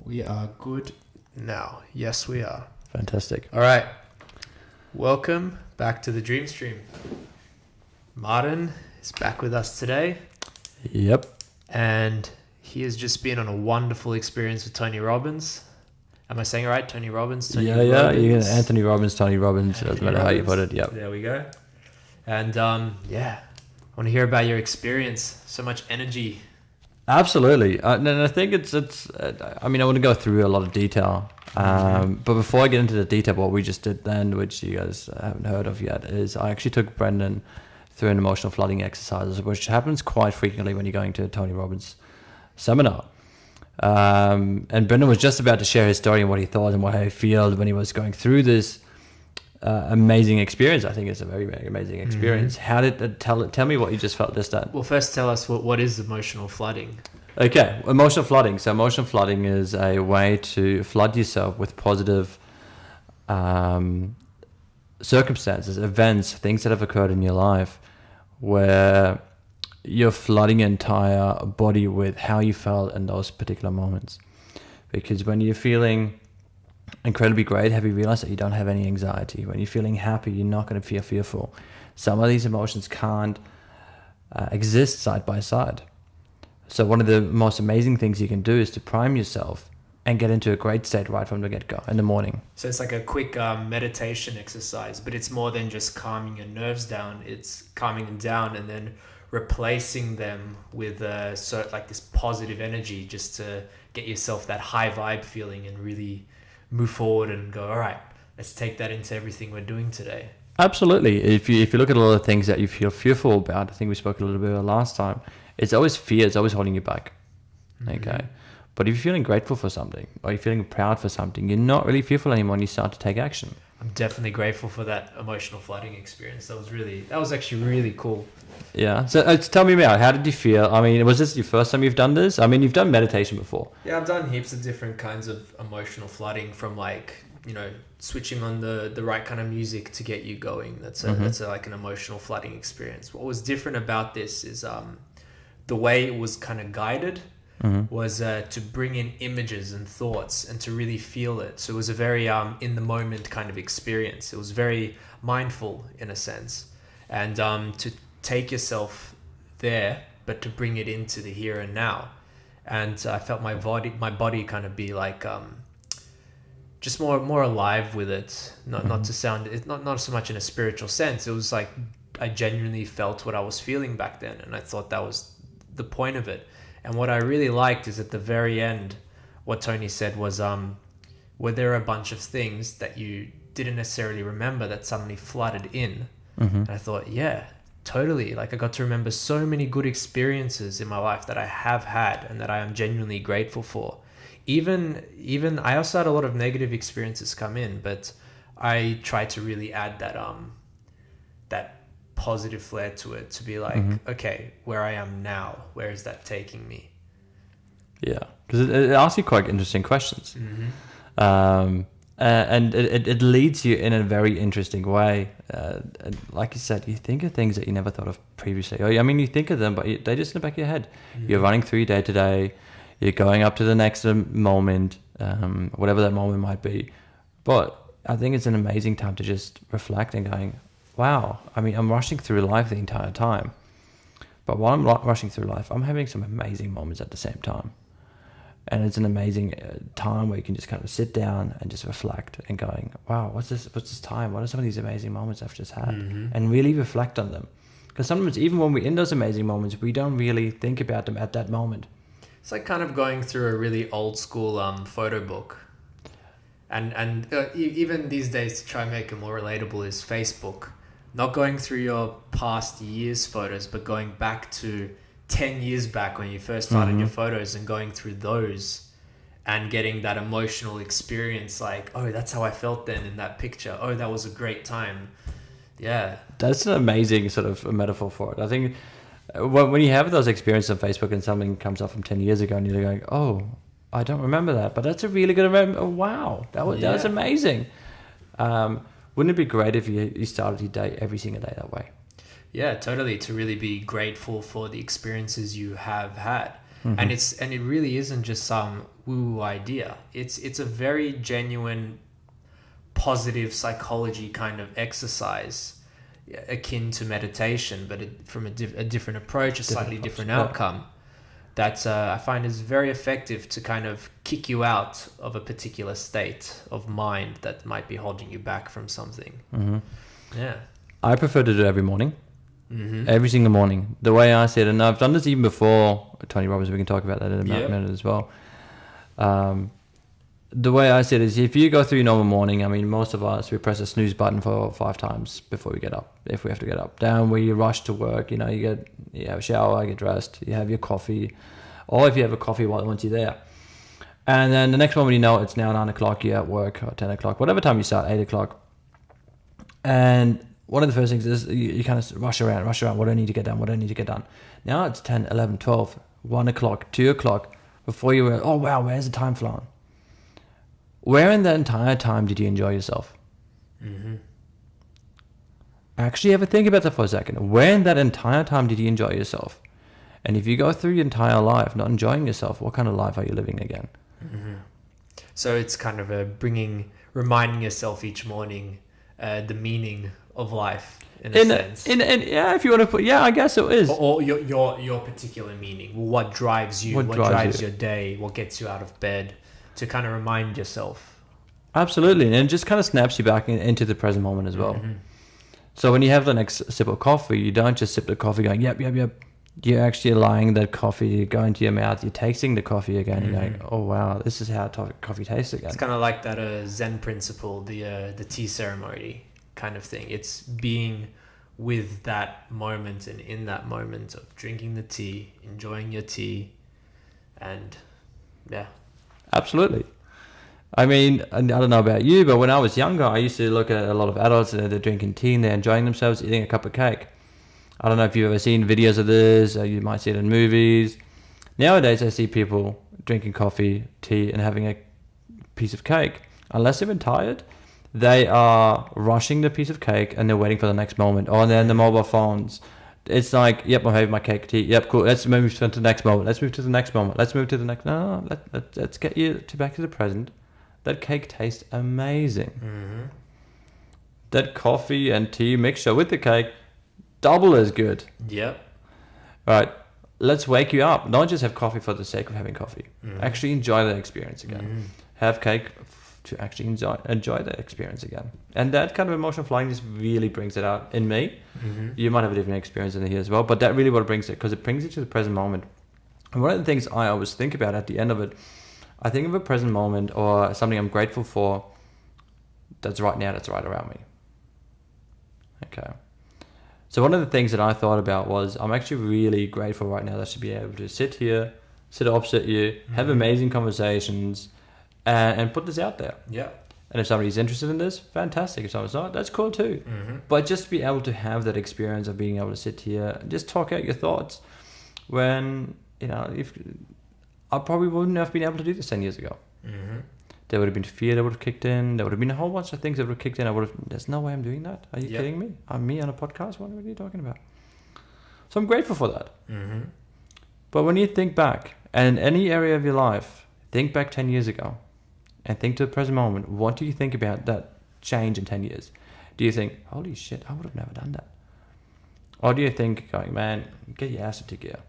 We are good now. Yes, we are. Fantastic. All right. Welcome back to the DreamStream. Martin is back with us today. Yep. And he has just been on a wonderful experience with Tony Robbins. Am I saying it right? Tony Robbins? Yeah. You're Anthony Robbins, Tony Robbins. Doesn't matter how you put it. Yep. There we go. And I want to hear about your experience. So much energy. Absolutely. And I think it's. I want to go through a lot of detail. But before I get into the detail, what we just did then, which you guys haven't heard of yet, is I actually took Brendan through an emotional flooding exercise, which happens quite frequently when you're going to a Tony Robbins seminar. And Brendan was just about to share his story and what he thought and what he felt when he was going through this amazing experience. I think it's a very, very amazing experience. How did it tell me what you just felt this time? Well, first tell us what is emotional flooding. Okay, emotional flooding. So emotional flooding is a way to flood yourself with positive circumstances, events, things that have occurred in your life where you're flooding your entire body with how you felt in those particular moments. Because when you're feeling incredibly great, have you realized that you don't have any anxiety? When you're feeling happy, you're not going to feel fearful. Some of these emotions can't exist side by side. So one of the most amazing things you can do is to prime yourself and get into a great state right from the get-go in the morning. So it's like a quick meditation exercise, but it's more than just calming your nerves down. It's calming them down and then replacing them with like this positive energy just to get yourself that high vibe feeling and really move forward and go, all right, let's take that into everything we're doing today. Absolutely. If you look at a lot of things that you feel fearful about, I think we spoke a little bit about last time, it's always fear, it's always holding you back. Okay. But if you're feeling grateful for something or you're feeling proud for something, you're not really fearful anymore and you start to take action. I'm definitely grateful for that emotional flooding experience. That was actually really cool. Yeah. So tell me about, how did you feel? I mean, was this your first time you've done this? I mean, you've done meditation before. Yeah, I've done heaps of different kinds of emotional flooding, from like, switching on the right kind of music to get you going. That's like an emotional flooding experience. What was different about this is the way it was kind of guided was to bring in images and thoughts and to really feel it. So it was a very in the moment kind of experience. It was very mindful in a sense, and to take yourself there, but to bring it into the here and now. And I felt my body kind of be like just more alive with it. Not to sound, it's not so much in a spiritual sense. It was like I genuinely felt what I was feeling back then, and I thought that was the point of it. And what I really liked is at the very end, what Tony said was, were there a bunch of things that you didn't necessarily remember that suddenly flooded in? And I thought, yeah, totally. Like I got to remember so many good experiences in my life that I have had and that I am genuinely grateful for. Even I also had a lot of negative experiences come in, but I tried to really add that positive flair to it, to be like, okay, where I am now, where is that taking me? Yeah, because it asks you quite interesting questions. And it leads you in a very interesting way. And like you said, you think of things that you never thought of previously. I mean, you think of them, but they just in the back of your head. You're running through your day to day. You're going up to the next moment, whatever that moment might be. But I think it's an amazing time to just reflect and going, wow, I mean, I'm rushing through life the entire time. But while I'm rushing through life, I'm having some amazing moments at the same time. And it's an amazing time where you can just kind of sit down and just reflect and going, wow, what's this time? What are some of these amazing moments I've just had? And really reflect on them. Because sometimes even when we're in those amazing moments, we don't really think about them at that moment. It's like kind of going through a really old school photo book. And even these days, to try and make it more relatable, is Facebook. Not going through your past year's photos, but going back to 10 years back when you first started your photos and going through those and getting that emotional experience, like, oh, that's how I felt then in that picture. Oh, that was a great time. Yeah. That's an amazing sort of a metaphor for it. I think when you have those experiences on Facebook and something comes up from 10 years ago and you're going, oh, I don't remember that, but that's a really good remember. Oh, wow, that was amazing. Wouldn't it be great if you started your day every single day that way? Yeah, totally. To really be grateful for the experiences you have had. And it really isn't just some woo idea. It's a very genuine positive psychology kind of exercise, akin to meditation, but from a different approach, a slightly different outcome. That I find is very effective to kind of kick you out of a particular state of mind that might be holding you back from something. Yeah. I prefer to do it every morning. Every single morning. The way I see it, and I've done this even before Tony Robbins, we can talk about that in a minute as well. The way I see it is, if you go through your normal morning, I mean, most of us, we press a snooze button for 5 times before we get up, if we have to get up. Down where you rush to work, you know, you have a shower, get dressed, you have your coffee, or if you have a coffee once you're there. And then the next moment you know, it's now 9 o'clock, you're at work, or 10 o'clock, whatever time you start, 8 o'clock. And one of the first things is you kind of rush around, what do I need to get done? Now it's 10, 11, 12, 1 o'clock, 2 o'clock, before you were, oh wow, where's the time flying? Where in the entire time did you enjoy yourself? Actually ever think about that for a second. Where in that entire time did you enjoy yourself? And if you go through your entire life not enjoying yourself, what kind of life are you living again? So it's kind of reminding yourself each morning the meaning of life in a sense. Yeah, if you want to put, I guess it is. Or your particular meaning. What drives you? What drives your day? What gets you out of bed? To kind of remind yourself. Absolutely. And it just kind of snaps you back into the present moment as well. So when you have the next sip of coffee, you don't just sip the coffee going, yep. You're actually allowing that coffee to go into your mouth. You're tasting the coffee again. You're going, oh wow, this is how coffee tastes again. It's kind of like that Zen principle, the tea ceremony kind of thing. It's being with that moment and in that moment of drinking the tea, enjoying your tea, and yeah. Absolutely. I mean, I don't know about you, but when I was younger, I used to look at a lot of adults and they're drinking tea and they're enjoying themselves, eating a cup of cake. I don't know if you've ever seen videos of this, or you might see it in movies. Nowadays, I see people drinking coffee, tea, and having a piece of cake. Unless they've been tired, they are rushing the piece of cake and they're waiting for the next moment. Or they're on the mobile phones. It's like, yep, I'm having my cake, tea. Yep, cool. Let's move to the next moment. Let's move to the next moment. Let's move to the next. No, let's get you back to the present. That cake tastes amazing. That coffee and tea mixture with the cake, double as good. Yep. All right, let's wake you up. Don't just have coffee for the sake of having coffee. Actually enjoy the experience again. Have cake to actually enjoy the experience again. And that kind of emotional flying just really brings it out in me. You might have a different experience in here as well, but that really what brings it, because it brings it to the present moment. And one of the things I always think about at the end of it, I think of a present moment or something I'm grateful for that's right now, that's right around me. Okay. So one of the things that I thought about was, I'm actually really grateful right now that I should be able to sit here, sit opposite you, have amazing conversations, and put this out there. Yeah. And if somebody's interested in this, fantastic. If someone's not, that's cool too. But just to be able to have that experience of being able to sit here and just talk out your thoughts, when, you know, if I probably wouldn't have been able to do this 10 years ago. There would have been fear that would have kicked in. There would have been a whole bunch of things that would have kicked in. There's no way I'm doing that. Are you kidding me? I'm me on a podcast? What are you talking about? So I'm grateful for that. But when you think back, and in any area of your life, think back 10 years ago and think to the present moment. What do you think about that change in 10 years? Do you think, holy shit, I would have never done that? Or do you think, going, man, get your ass into gear?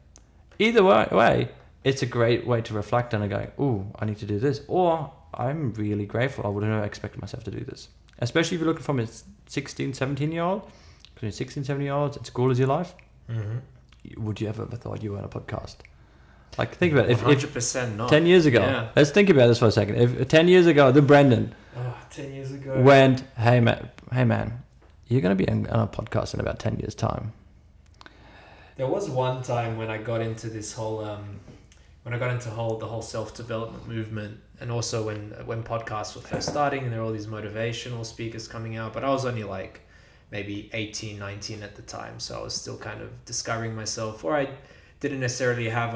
Either way, it's a great way to reflect on and go, ooh, I need to do this. Or I'm really grateful. I would have never expected myself to do this. Especially if you're looking from a 16, 17-year-old. Because you're 16, 17-year-olds, at school is your life. Would you have ever thought you were on a podcast? Like, think about it. If 100% not. 10 years ago, let's think about this for a second. If 10 years ago, the Brendan 10 years ago went, hey man, you're going to be on a podcast in about 10 years' time. There was one time when I got into this whole, the whole self-development movement, and also when podcasts were first starting and there were all these motivational speakers coming out, but I was only like maybe 18, 19 at the time. So I was still kind of discovering myself, or I didn't necessarily have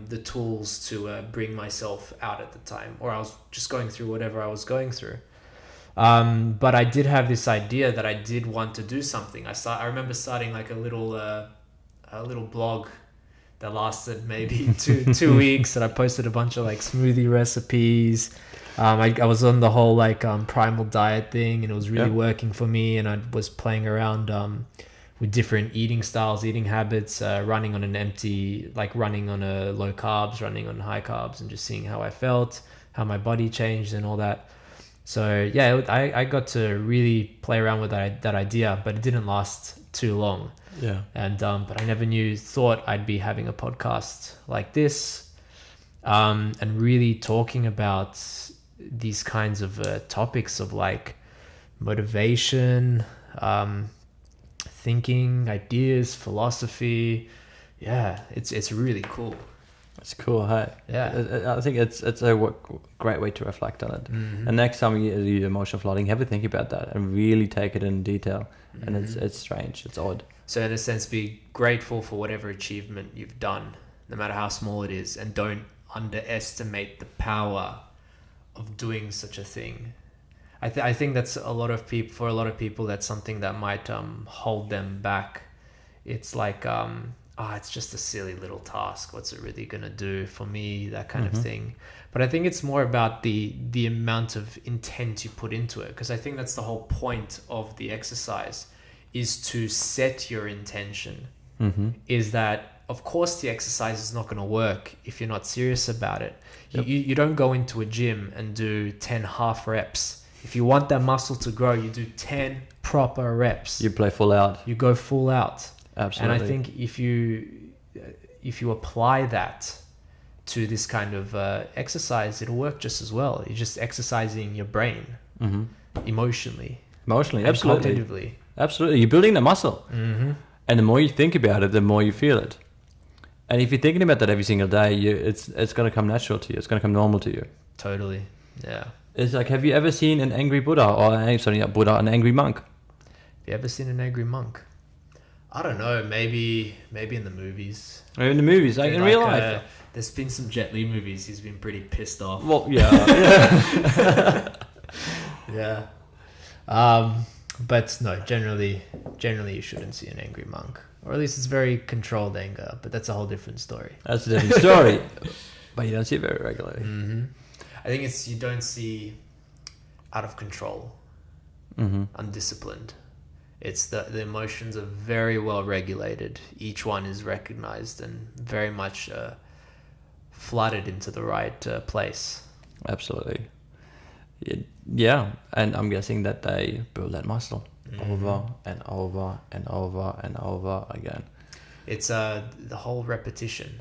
the tools to bring myself out at the time, or I was just going through whatever I was going through. But I did have this idea that I did want to do something. I remember starting like a little blog that lasted maybe two weeks, and I posted a bunch of like smoothie recipes. I was on the whole like primal diet thing, and it was really working for me, and I was playing around with different eating styles, eating habits, running on an empty, like running on a low carbs, running on high carbs, and just seeing how I felt, how my body changed and all that. So yeah, I got to really play around with that idea, but it didn't last too long. Yeah. And but I never thought I'd be having a podcast like this, and really talking about these kinds of topics of like motivation, thinking, ideas, philosophy. Yeah, it's really cool. It's cool, hey? Yeah. I think it's a great way to reflect on it. Mm-hmm. And next time you do emotional flooding, have a think about that and really take it in detail. And it's strange, it's odd. So in a sense, be grateful for whatever achievement you've done, no matter how small it is, and don't underestimate the power of doing such a thing. I think that's for a lot of people, that's something that might hold them back. It's like, it's just a silly little task. What's it really going to do for me? That kind of thing. But I think it's more about the amount of intent you put into it. Because I think that's the whole point of the exercise, is to set your intention. Is that, of course, the exercise is not going to work if you're not serious about it. Yep. You don't go into a gym and do 10 half reps. If you want that muscle to grow, you do 10 proper reps. You play full out. You go full out. Absolutely. And I think if you apply that to this kind of exercise, it'll work just as well. You're just exercising your brain emotionally, absolutely, cognitively. Absolutely, you're building the muscle, and the more you think about it, the more you feel it. And if you're thinking about that every single day, it's going to come natural to you. It's going to come normal to you. Totally, yeah. It's like, have you ever seen an angry Buddha, an angry monk? Have you ever seen an angry monk? I don't know. Maybe in the movies. Or in the movies, like in real life. There's been some Jet Li movies. He's been pretty pissed off. Well, yeah. Yeah. But no, generally you shouldn't see an angry monk, or at least it's very controlled anger. But that's a whole different story. That's a different story. But you don't see it very regularly. I think you don't see out of control, undisciplined. It's the emotions are very well regulated. Each one is recognized and very much flooded into the right place. Absolutely. Yeah, and I'm guessing that they build that muscle over and over and over and over again. It's the whole repetition.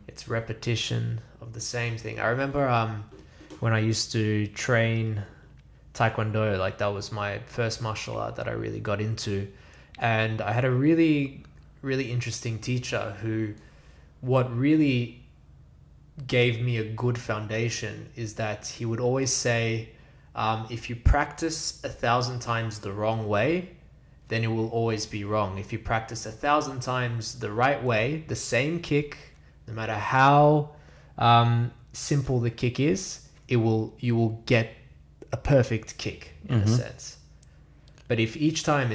It's repetition of the same thing. I remember when I used to train Taekwondo, like that was my first martial art that I really got into, and I had a really, really interesting teacher who, what really gave me a good foundation is that he would always say, if you practice 1,000 times the wrong way, then it will always be wrong. If you practice 1,000 times the right way, the same kick, no matter how simple the kick is, you will get a perfect kick in a sense. But if each time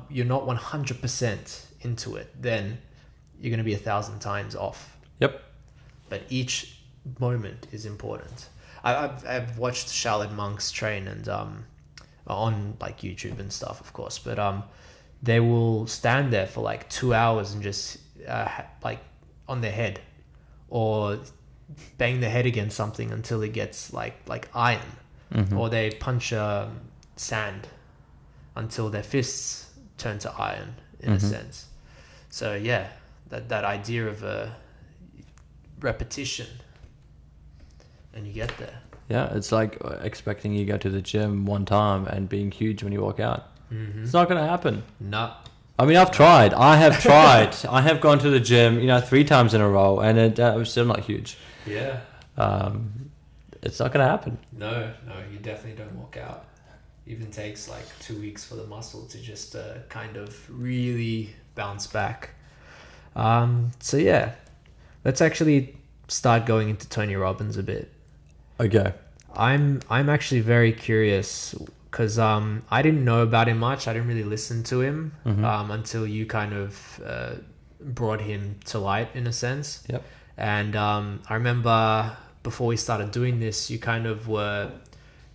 you're not 100% into it, then you're going to be 1,000 times off. Yep. But each moment is important. I've watched Shaolin monks train, and on like YouTube and stuff, of course. But they will stand there for like 2 hours and just like on their head, or bang their head against something until it gets like iron, or they punch sand until their fists turn to iron in a sense. So yeah, that idea of a repetition, and you get there. Yeah, it's like expecting you to go to the gym one time and being huge when you walk out. It's not going to happen. No. I mean, I've tried. I have tried. I have gone to the gym, 3 times in a row, and it was still not huge. Yeah. It's not going to happen. No, you definitely don't walk out. Even takes like 2 weeks for the muscle to just kind of really bounce back. So yeah, let's actually start going into Tony Robbins a bit. Okay. I'm actually very curious because I didn't know about him much. I didn't really listen to him until you kind of brought him to light in a sense. Yep. And I remember before we started doing this, you kind of were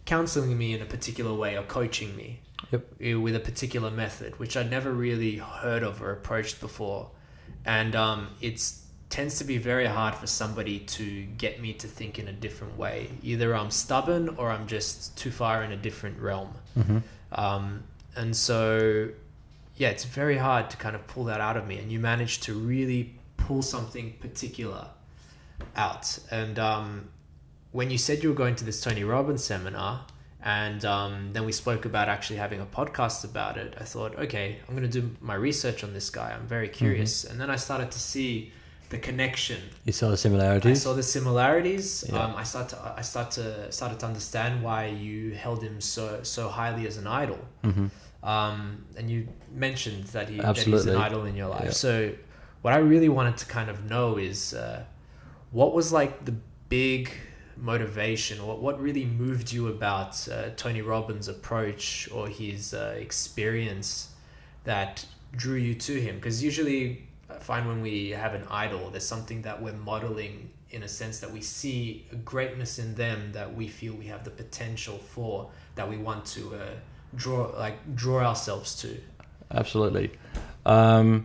counseling me in a particular way or coaching me. Yep. With a particular method, which I'd never really heard of or approached before. And it tends to be very hard for somebody to get me to think in a different way. Either I'm stubborn or I'm just too far in a different realm. And so, yeah, it's very hard to kind of pull that out of me. And you managed to really pull something particular out. And when you said you were going to this Tony Robbins seminar, and then we spoke about actually having a podcast about it, I thought, okay, I'm going to do my research on this guy. I'm very curious. And then I started to see the connection. You saw the similarities? I saw the similarities. Yeah. I started to understand why you held him so highly as an idol. And you mentioned that he's an idol in your life. Yeah. So what I really wanted to kind of know is what was like the big motivation, what really moved you about Tony Robbins' approach or his experience that drew you to him? Because usually I find when we have an idol, there's something that we're modeling in a sense that we see a greatness in them that we feel we have the potential for, that we want to draw ourselves to. Absolutely. Well,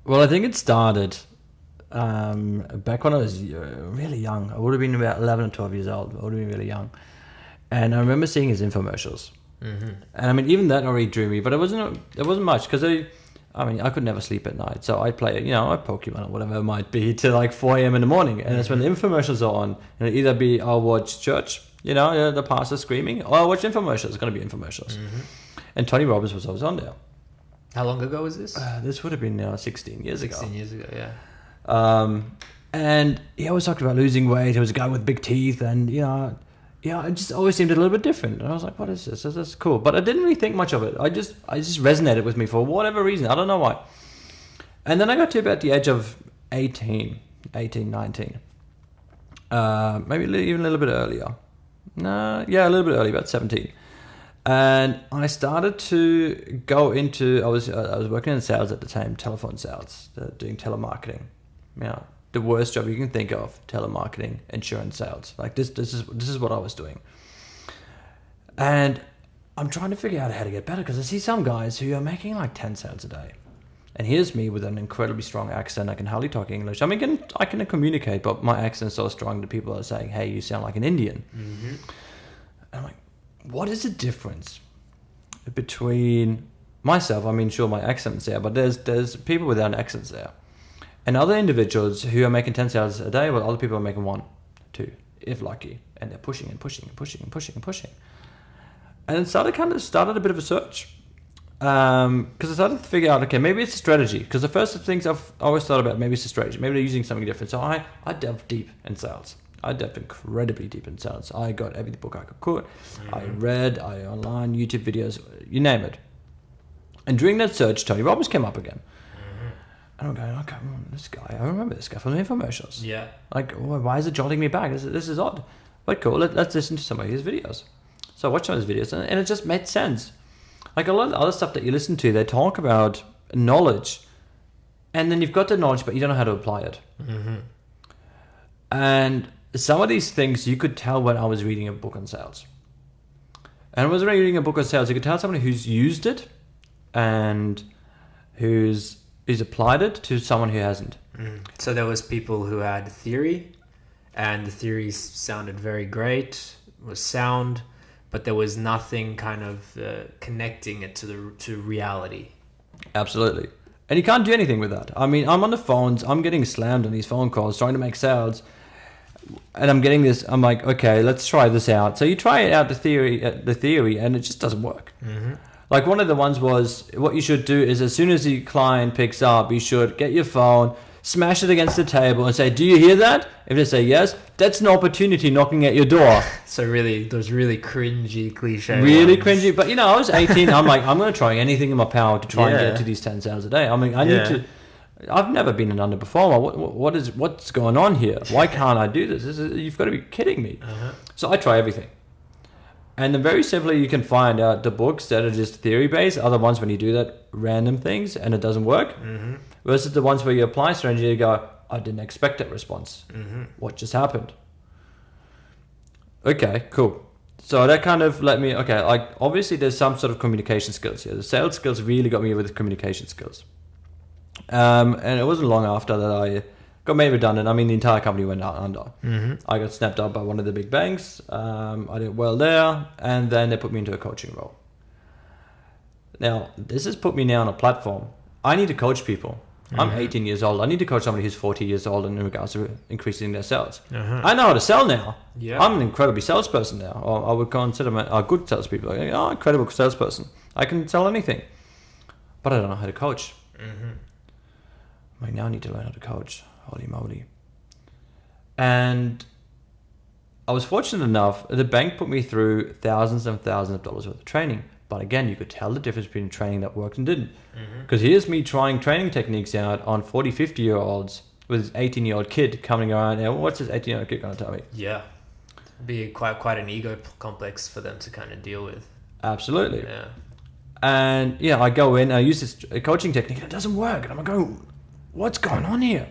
I think it started back when I was really young. I would have been about 11 or 12 years old. I would have been really young. And I remember seeing his infomercials. And I mean, even that already drew me, but it wasn't much because I could never sleep at night. So I'd play, a Pokemon or whatever it might be to like 4 a.m. in the morning. And that's when the infomercials are on. And it'd either be, I'll watch church, the pastor screaming, or I'll watch infomercials. It's going to be infomercials. And Tony Robbins was always on there. How long ago was this? This would have been 16 years ago. 16 years ago, yeah. And he always talked about losing weight. He was a guy with big teeth, and it just always seemed a little bit different. And I was like, "What is this? This is cool." But I didn't really think much of it. I just resonated with me for whatever reason. I don't know why. And then I got to about the age of 18, 19. Maybe even a little bit earlier. A little bit earlier, about 17. And I started to go into, I was working in sales at the time, telephone sales, doing telemarketing. The worst job you can think of, telemarketing, insurance sales. Like this is what I was doing. And I'm trying to figure out how to get better because I see some guys who are making like 10 sales a day. And here's me with an incredibly strong accent. I can hardly talk English. I mean, I can communicate, but my accent's so strong that people are saying, "Hey, you sound like an Indian." And I'm like, what is the difference between myself? I mean, sure, my accent's there, but there's people without accents there. And other individuals who are making 10 sales a day, well, other people are making 1, 2, if lucky. And they're pushing and pushing and pushing and pushing and pushing. And it started a bit of a search. Because I started to figure out, okay, maybe it's a strategy. Because the first things I've always thought about, maybe it's a strategy. Maybe they're using something different. So I delved deep in sales. I delved incredibly deep in sales. I got every book I could. I read, online, YouTube videos, you name it. And during that search, Tony Robbins came up again. And I'm going, okay, this guy, I remember this guy from the infomercials. Yeah. Like, why is it jolting me back? This is odd. But cool, let's listen to some of his videos. So I watched some of his videos, and it just made sense. Like a lot of the other stuff that you listen to, they talk about knowledge. And then you've got the knowledge, but you don't know how to apply it. And some of these things you could tell when I was reading a book on sales. And I was reading a book on sales, you could tell somebody who's used it and who's applied it to someone who hasn't. So there was people who had theory, and the theories sounded very great, was sound, but there was nothing kind of connecting it to reality. Absolutely. And you can't do anything with that. I mean, I'm on the phones, I'm getting slammed on these phone calls, trying to make sales, and I'm getting this, I'm like, okay, let's try this out. So you try it out, the theory, and it just doesn't work. Like one of the ones was, what you should do is as soon as the client picks up, you should get your phone, smash it against the table and say, "Do you hear that?" If they say yes, that's an opportunity knocking at your door. So really, those really cringy cliche Really ones. cringy. But I was 18. I'm like, I'm going to try anything in my power to try and get to these 10 sales a day. I mean, I need to. I've never been an underperformer. What's going on here? Why can't I do this? You've got to be kidding me. So I try everything. And then very simply, you can find out the books that are just theory-based are the ones when you do that random things and it doesn't work, versus the ones where you apply strategy, you go, I didn't expect that response. What just happened? Okay, cool. So that kind of let me, okay, like obviously there's some sort of communication skills here. The sales skills really got me with the communication skills. And it wasn't long after that I got made redundant. I mean, the entire company went out under. I got snapped up by one of the big banks. I did well there, and then they put me into a coaching role. Now, this has put me now on a platform. I need to coach people. I'm 18 years old. I need to coach somebody who's 40 years old in regards to increasing their sales. I know how to sell now. I'm an incredibly salesperson now. Or I would consider a good salespeople. Like, oh, incredible salesperson. I can sell anything. But I don't know how to coach. I now need to learn how to coach. Holy moly. And I was fortunate enough, the bank put me through thousands and thousands of dollars worth of training. But again, you could tell the difference between training that worked and didn't. Because here's me trying training techniques out on 40, 50-year-olds with this 18-year-old kid coming around. And what's this 18-year-old kid going to tell me? Yeah. Be quite an ego complex for them to kind of deal with. Absolutely. Yeah. And yeah, I go in, I use this coaching technique, and it doesn't work. And I'm going, what's going on here?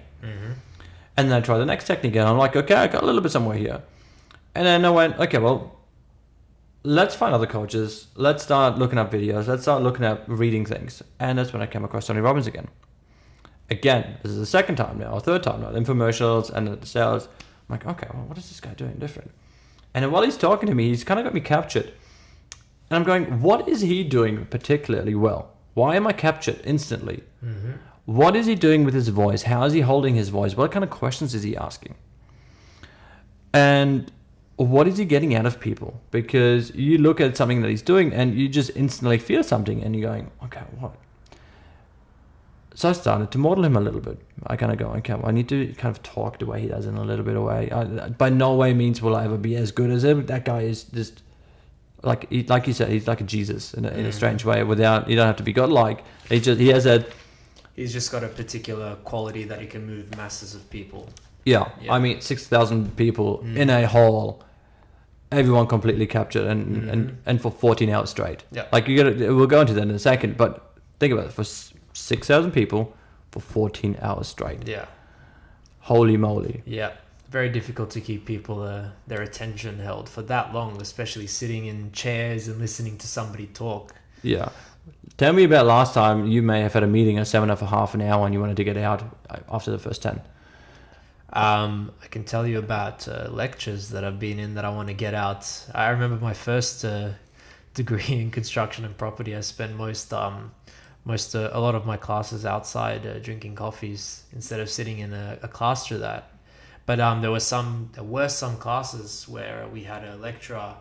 And then I try the next technique, and I'm like, okay, I got a little bit somewhere here. And then I went, okay, well, let's find other coaches. Let's start looking up videos. Let's start looking at reading things. And that's when I came across Tony Robbins again. Again, this is the second time now, or third time now, infomercials and the sales. I'm like, okay, well, what is this guy doing different? And then while he's talking to me, he's kind of got me captured. And I'm going, what is he doing particularly well? Why am I captured instantly? What is he doing with his voice? How is he holding his voice? What kind of questions is he asking? And what is he getting out of people? Because you look at something that he's doing and you just instantly feel something and you're going, okay, what? So I started to model him a little bit. I kind of go, okay, well, I need to kind of talk the way he does in a little bit of way. By no way means will I ever be as good as him. That guy is just, like you said, he's like a Jesus in a strange way. Without, you don't have to be godlike. He has that. He's just got a particular quality that he can move masses of people. Yeah. I mean, 6,000 people in a hall, everyone completely captured and for 14 hours straight. Yeah. Like we'll go into that in a second, but think about it, for 6,000 people for 14 hours straight. Yeah. Holy moly. Yeah. Very difficult to keep people their attention held for that long, especially sitting in chairs and listening to somebody talk. Yeah. Tell me about last time you may have had a meeting, a seminar for half an hour and you wanted to get out after the first 10. I can tell you about lectures that I've been in that I want to get out. I remember my first degree in construction and property. I spent a lot of my classes outside drinking coffees instead of sitting in a class through that. But there were some classes where we had a lecturer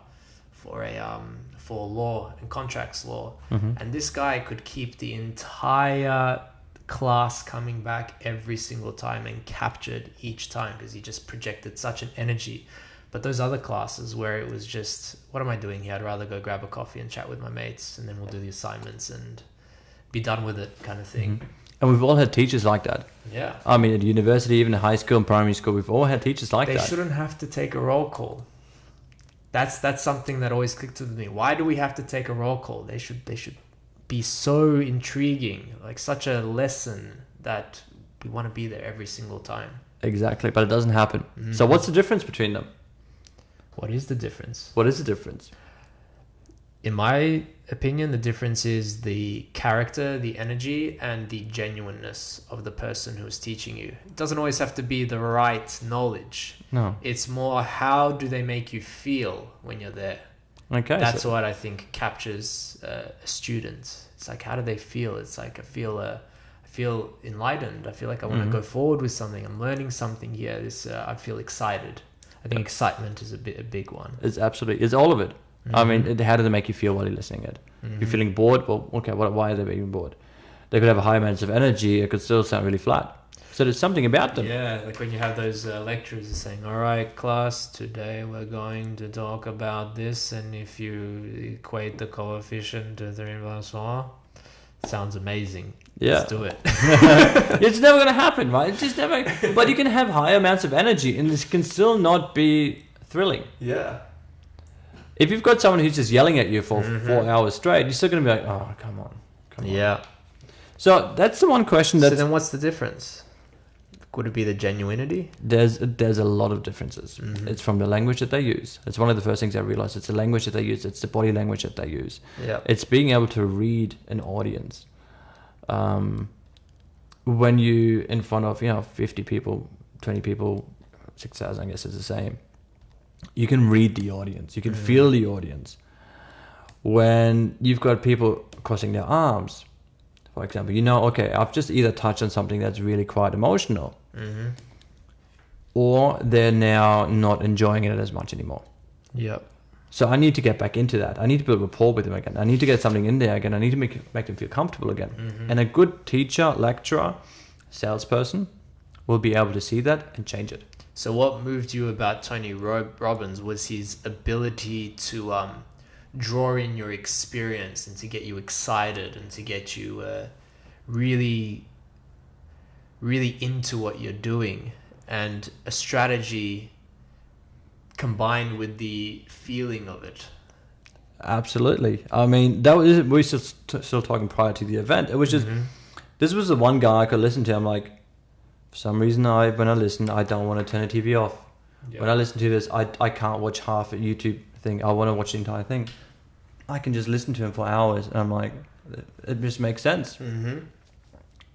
for law and contracts law, and this guy could keep the entire class coming back every single time and captured each time because he just projected such an energy. But those other classes where it was just, what am I doing here? I'd rather go grab a coffee and chat with my mates, and then we'll do the assignments and be done with it, kind of thing. And we've all had teachers like that. Yeah. I mean, at university, even high school and primary school, we've all had teachers like that. They shouldn't have to take a roll call. That's something that always clicked with me. Why do we have to take a roll call? They should be so intriguing, like such a lesson that we want to be there every single time. Exactly, but it doesn't happen. So what's the difference between them? What is the difference? What is the difference? In my opinion, the difference is the character, the energy, and the genuineness of the person who is teaching you. It doesn't always have to be the right knowledge. No. It's more how do they make you feel when you're there. Okay. That's what I think captures a student. It's like, how do they feel? It's like, I feel enlightened. I feel like I want to go forward with something. I'm learning something here. I feel excited. I think excitement is a big one. It's all of it. I mean, how do they make you feel while you're listening to it? You're feeling bored? Well, okay, why are they being bored? They could have a high amount of energy. It could still sound really flat. So there's something about them. Yeah, like when you have those lecturers saying, all right, class, today we're going to talk about this, and if you equate the coefficient to 3 plus 4, sounds amazing. Yeah. Let's do it. It's never going to happen, right? It's just never. But you can have high amounts of energy, and this can still not be thrilling. Yeah. If you've got someone who's just yelling at you for 4 hours straight, you're still going to be like, oh, come on. Yeah. So that's the one question. So then what's the difference? Would it be the genuinity? There's a lot of differences. It's from the language that they use. It's one of the first things I realized. It's the language that they use. It's the body language that they use. Yeah. It's being able to read an audience. When you in front of 50 people, 20 people, 6,000, I guess is the same. You can read the audience. You can feel the audience. When you've got people crossing their arms, for example, okay, I've just either touched on something that's really quite emotional, or they're now not enjoying it as much anymore. Yep. So I need to get back into that. I need to build rapport with them again. I need to get something in there again. I need to make them feel comfortable again. And a good teacher, lecturer, salesperson will be able to see that and change it. So what moved you about Tony Robbins was his ability to draw in your experience and to get you excited and to get you really, really into what you're doing, and a strategy combined with the feeling of it. Absolutely. I mean, that was, we were still talking prior to the event. It was just, this was the one guy I could listen to. I'm like, for some reason, when I listen, I don't want to turn the TV off. Yep. When I listen to this, I can't watch half a YouTube thing. I want to watch the entire thing. I can just listen to him for hours, and I'm like, it just makes sense.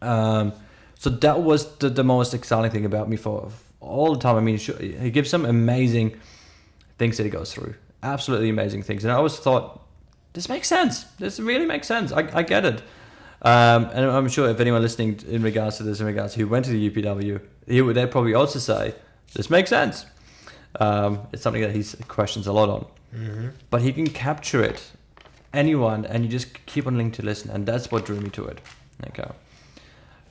So that was the most exciting thing about me for all the time. I mean, he gives some amazing things that he goes through, absolutely amazing things, and I always thought, this makes sense. This really makes sense. I get it. And I'm sure if anyone listening in regards to who went to the UPW, they'd probably also say, this makes sense. It's something that he questions a lot on. But he can capture it, anyone, and you just keep on linking to listen, and that's what drew me to it. Okay.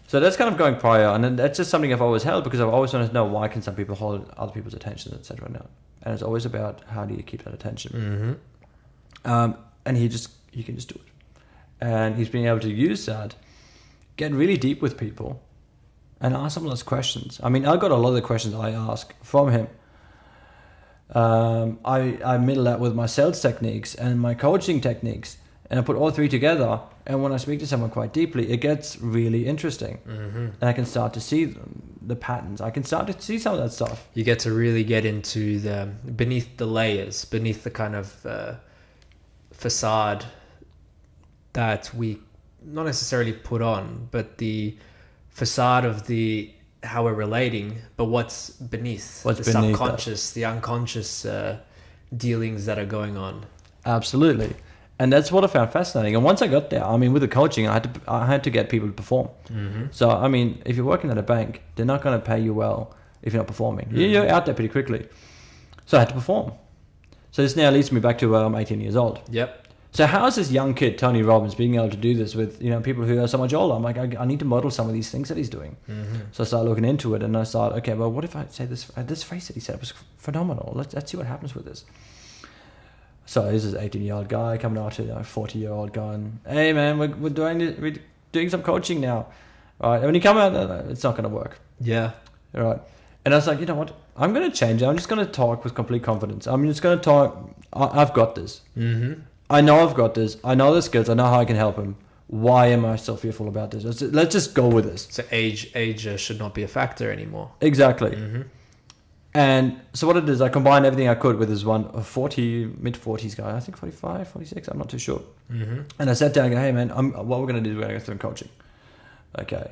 So that's kind of going prior, and then that's just something I've always held, because I've always wanted to know, why can some people hold other people's attention, etc. And it's always about, how do you keep that attention? And he can just do it. And he's being able to use that, get really deep with people, and ask some of those questions. I mean, I got a lot of the questions I ask from him. I middle that with my sales techniques and my coaching techniques, and I put all three together. And when I speak to someone quite deeply, it gets really interesting. And I can start to see the patterns. I can start to see some of that stuff. You get to really get into beneath the layers, beneath the kind of facade that we not necessarily put on, but the facade of how we're relating, but what's beneath, the subconscious, the unconscious dealings that are going on. Absolutely. And that's what I found fascinating. And once I got there, I mean, with the coaching, I had to get people to perform. So, I mean, if you're working at a bank, they're not going to pay you well if you're not performing. You're out there pretty quickly. So I had to perform. So this now leads me back to I'm 18 years old. Yep. So how is this young kid, Tony Robbins, being able to do this with people who are so much older? I'm like, I need to model some of these things that he's doing. So I started looking into it, and I thought, okay, well, what if I say this phrase that he said was phenomenal? Let's see what happens with this. So this is an 18-year-old guy coming out to a 40-year-old guy, and, hey man, we're doing some coaching now, right? And when you come out, it's not going to work. Yeah. Right. And I was like, you know what? I'm going to change it. I'm just going to talk with complete confidence. I'm just going to talk. I've got this. I know I've got this. I know the skills. I know how I can help him. Why am I so fearful about this? Let's just go with this. So age should not be a factor anymore. Exactly. And so what it is, I combined everything I could with this one mid-40s guy. I think 45, 46. I'm not too sure. And I sat down and go, hey man, what we're going to do is we're going to go through coaching. Okay.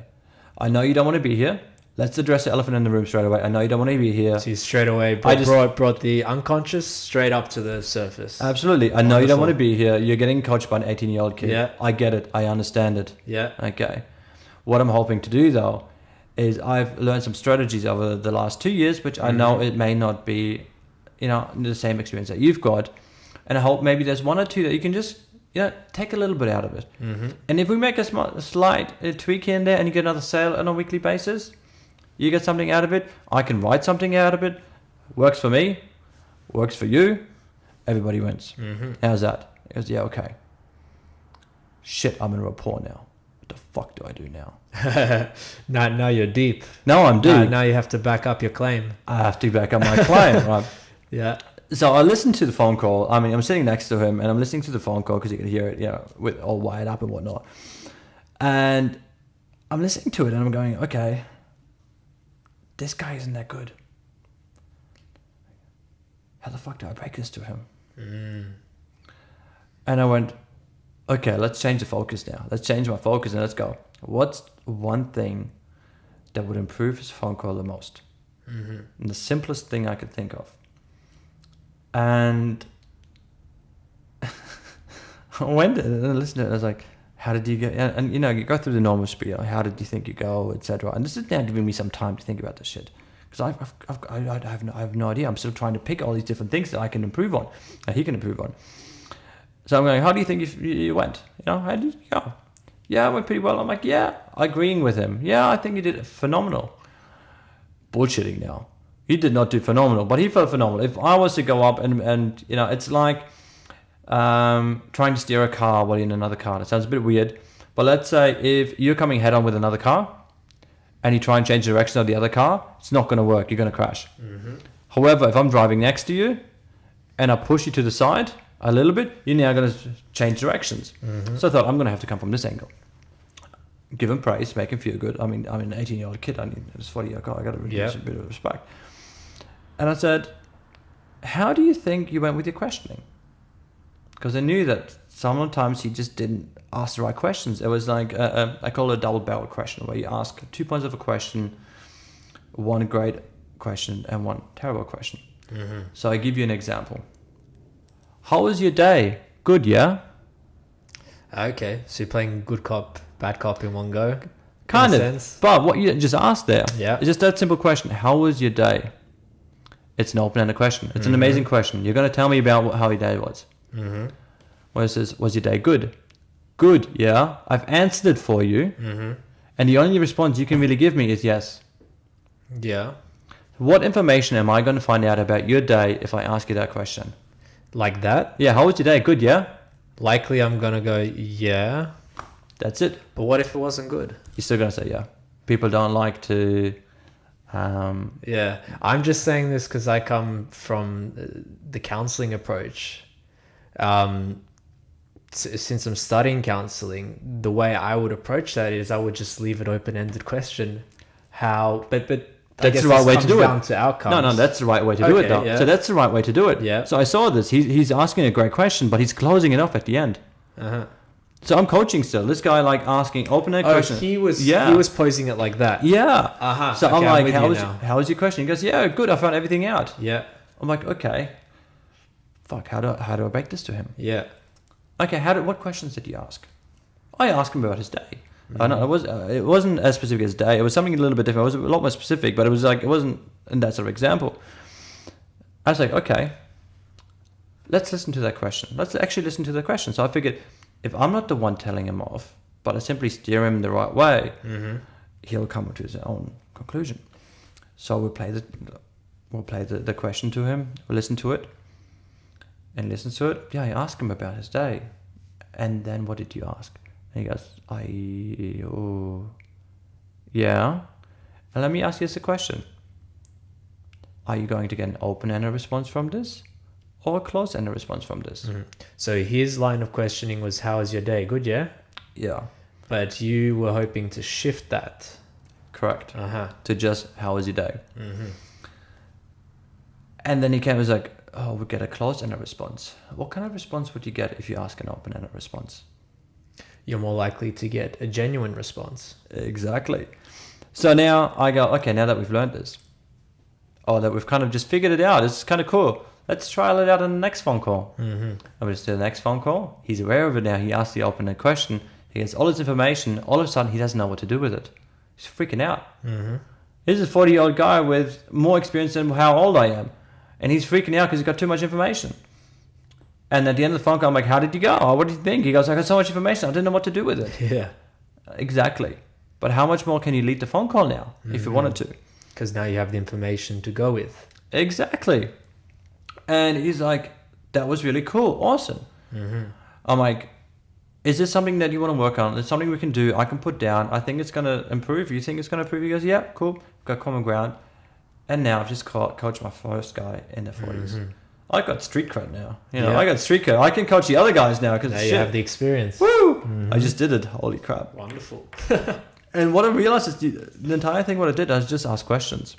I know you don't want to be here. Let's address the elephant in the room straight away. I know you don't want to be here. So you straight away brought the unconscious straight up to the surface. Absolutely. I know you don't want to be here. You're getting coached by an 18-year-old kid. Yeah. I get it. I understand it. Yeah. Okay. What I'm hoping to do, though, is I've learned some strategies over the last 2 years, which I know it may not be, the same experience that you've got. And I hope maybe there's one or two that you can just, take a little bit out of it. And if we make a slight tweak here and there, and you get another sale on a weekly basis, you get something out of it. I can write something out of it. Works for me. Works for you. Everybody wins. How's that? He goes, yeah, okay. Shit, I'm in rapport now. What the fuck do I do now? Now you're deep. Now I'm deep. Now you have to back up your claim. I have to back up my claim, right? Yeah. So I listened to the phone call. I mean, I'm sitting next to him and I'm listening to the phone call because you can hear it, with all wired up and whatnot. And I'm listening to it and I'm going, okay, this guy isn't that good. How the fuck do I break this to him? And I went, okay, let's change the focus now. Let's change my focus and let's go. What's one thing that would improve his phone call the most? And the simplest thing I could think of. And I went and I listened to it. I was like, how did you get? And you go through the normal spiel. How did you think you go, etc. And this is now giving me some time to think about this shit, because I have no idea. I'm still trying to pick all these different things that I can improve on, that he can improve on. So I'm going, how do you think you went? How did you go? Yeah, I went pretty well. I'm like, yeah, agreeing with him. Yeah, I think you did phenomenal. Bullshitting now. He did not do phenomenal, but he felt phenomenal. If I was to go up and it's like trying to steer a car while you're in another car. It sounds a bit weird, but let's say if you're coming head on with another car and you try and change the direction of the other car, it's not going to work. You're going to crash. However, if I'm driving next to you and I push you to the side a little bit, you're now going to change directions. So I thought, I'm going to have to come from this angle. Give him praise, make him feel good. I mean, I'm an 18-year-old kid. I mean, it's 40-year-old guy. I got to really give a bit of respect. And I said, how do you think you went with your questioning? Because I knew that sometimes he just didn't ask the right questions. It was like, I call it a double-barrel question, where you ask 2 points of a question, one great question and one terrible question. So I give you an example. How was your day? Good, yeah? Okay, so you're playing good cop, bad cop in one go? Kind of. Sense. But what you just asked there, it's just that simple question. How was your day? It's an open-ended question. It's an amazing question. You're going to tell me about how your day was. Where it says, was your day good? Good, yeah. I've answered it for you. And the only response you can really give me is yes. Yeah. What information am I going to find out about your day if I ask you that question? Like that? Yeah, how was your day? Good, yeah? Likely I'm going to go, yeah. That's it. But what if it wasn't good? You're still going to say yeah. People don't like to... Yeah, I'm just saying this because I come from the counseling approach. Since I'm studying counseling, the way I would approach that is I would just leave an open-ended question. But that's the right way to do it. Down to outcomes. No, that's the right way to do it, though. Yeah. So that's the right way to do it. Yeah. So I saw this. He's asking a great question, but he's closing it off at the end. So I'm coaching still. This guy asking open-ended questions. He was posing it like that. Yeah. So I'm like, how was your question? He goes, yeah, good. I found everything out. Yeah. I'm like, okay. Fuck. How do I break this to him? Yeah. Okay. What questions did you ask? I asked him about his day. I know it wasn't as specific as day. It was something a little bit different. It was a lot more specific, but it wasn't in that sort of example. I was like, okay, let's listen to that question. Let's actually listen to the question. So I figured, if I'm not the one telling him off, but I simply steer him the right way, he'll come to his own conclusion. So we'll play the question to him. We'll listen to it, and listen to it. Yeah, I ask him about his day, and then what did you ask? And he goes, yeah. And let me ask you this a question. Are you going to get an open-ended response from this or a closed-ended response from this? So his line of questioning was, how was your day? Good, yeah? Yeah. But you were hoping to shift that. Correct. To just, how was your day? And then he was like, oh, we get a closed-ended response. What kind of response would you get if you ask an open-ended response? You're more likely to get a genuine response. Exactly. So now I go, okay, now that we've learned this, or that we've kind of just figured it out, it's kind of cool. Let's trial it out on the next phone call. I'm going to do the next phone call. He's aware of it now. He asks the open-ended question. He gets all his information. All of a sudden, he doesn't know what to do with it. He's freaking out. This is a 40-year-old guy with more experience than how old I am. And he's freaking out because he's got too much information. And at the end of the phone call, I'm like, how did you go? Oh, what did you think? He goes, I got so much information. I didn't know what to do with it. Yeah. Exactly. But how much more can you lead the phone call now if you wanted to? Because now you have the information to go with. Exactly. And he's like, that was really cool. Awesome. I'm like, is this something that you want to work on? Is something we can do? I can put down. I think it's going to improve. You think it's going to improve? He goes, yeah, cool. Got common ground. And now I've just coached my first guy in the 40s. I got street cred now. I got street cred. I can coach the other guys now because you have the experience. Woo! Mm-hmm. I just did it. Holy crap! Wonderful. And what I realized is the entire thing. What I did, I just asked questions.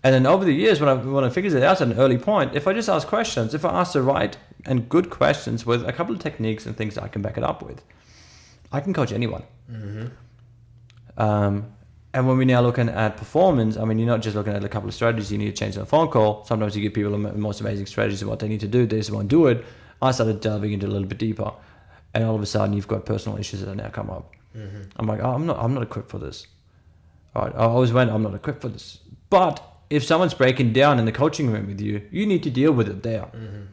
And then over the years, when I figured it out at an early point, if I just ask questions, if I ask the right and good questions with a couple of techniques and things that I can back it up with, I can coach anyone. Mm-hmm. And when we're now looking at performance, I mean, you're not just looking at a couple of strategies you need to change on a phone call. Sometimes you give people the most amazing strategies of what they need to do. They just won't do it. I started delving into a little bit deeper. And all of a sudden, you've got personal issues that now come up. Mm-hmm. I'm like, I'm not equipped for this. All right, I always went, I'm not equipped for this. But if someone's breaking down in the coaching room with you, you need to deal with it there. Mm-hmm.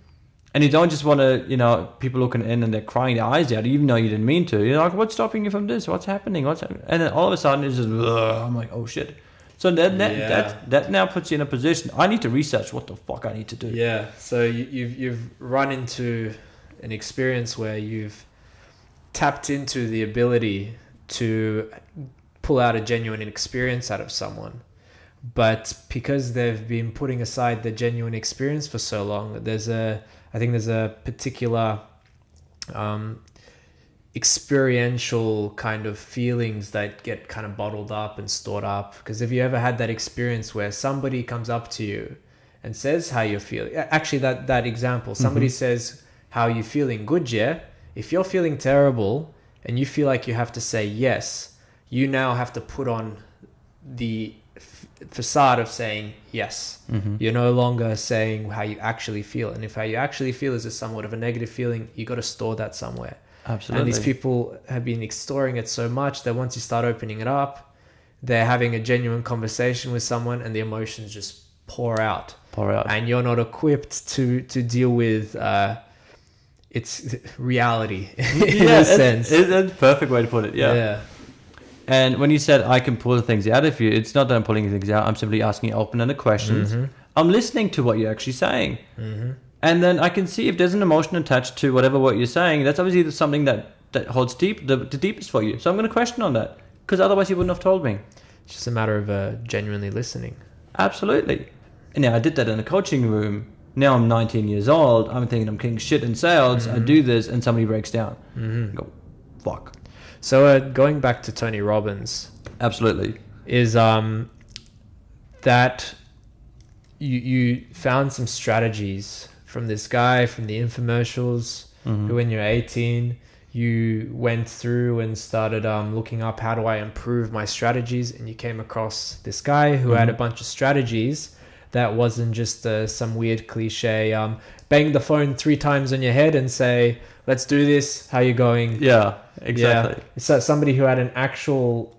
And you don't just want to, people looking in and they're crying their eyes out, even though you didn't mean to. You're like, what's stopping you from this? What's happening? And then all of a sudden it's just, I'm like, oh shit. So that now puts you in a position. I need to research what the fuck I need to do. Yeah. So you've run into an experience where you've tapped into the ability to pull out a genuine experience out of someone. But because they've been putting aside the genuine experience for so long, I think there's a particular experiential kind of feelings that get kind of bottled up and stored up. Because if you ever had that experience where somebody comes up to you and says how you're feeling, actually that example, somebody says, how are you feeling? Good, yeah? If you're feeling terrible and you feel like you have to say yes, you now have to put on the facade of saying yes. Mm-hmm. You're no longer saying how you actually feel. And if how you actually feel is a somewhat of a negative feeling, you got to store that somewhere. Absolutely. And these people have been storing it so much that once you start opening it up, they're having a genuine conversation with someone and the emotions just pour out. And you're not equipped to deal with its reality in a sense. It's a perfect way to put it. Yeah. And when you said I can pull things out of you, it's not that I'm pulling things out. I'm simply asking open-ended questions. Mm-hmm. I'm listening to what you're actually saying. Mm-hmm. And then I can see if there's an emotion attached to whatever what you're saying. That's obviously something that holds deep, the deepest for you. So I'm going to question on that. Because otherwise you wouldn't have told me. It's just a matter of genuinely listening. Absolutely. And now I did that in a coaching room. Now I'm 19 years old. I'm thinking I'm king shit in sales. Mm-hmm. I do this and somebody breaks down. Mm-hmm. I go, fuck. So going back to Tony Robbins, absolutely, is that you found some strategies from this guy from the infomercials, mm-hmm. who when you're 18 you went through and started looking up how do I improve my strategies, and you came across this guy who mm-hmm. had a bunch of strategies that wasn't just some weird cliche bang the phone 3 times on your head and say, let's do this, how you going? Yeah, exactly. Yeah. So somebody who had an actual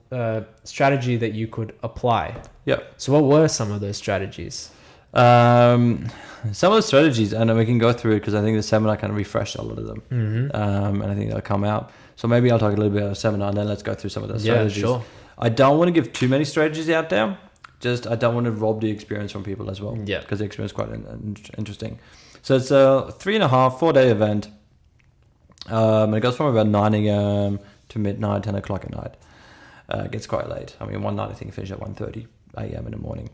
strategy that you could apply. Yeah. So what were some of those strategies? Some of the strategies, and we can go through it because I think the seminar kind of refreshed a lot of them. Mm-hmm. And I think they'll come out. So maybe I'll talk a little bit about the seminar and then let's go through some of those strategies. Sure. I don't want to give too many strategies out there. I don't want to rob the experience from people as well. Yeah. Because the experience is quite interesting. So it's a 3.5-4-day event. And it goes from about 9 a.m. to midnight, 10 o'clock at night. It gets quite late. I mean, one night I think it finished at 1:30 a.m. in the morning.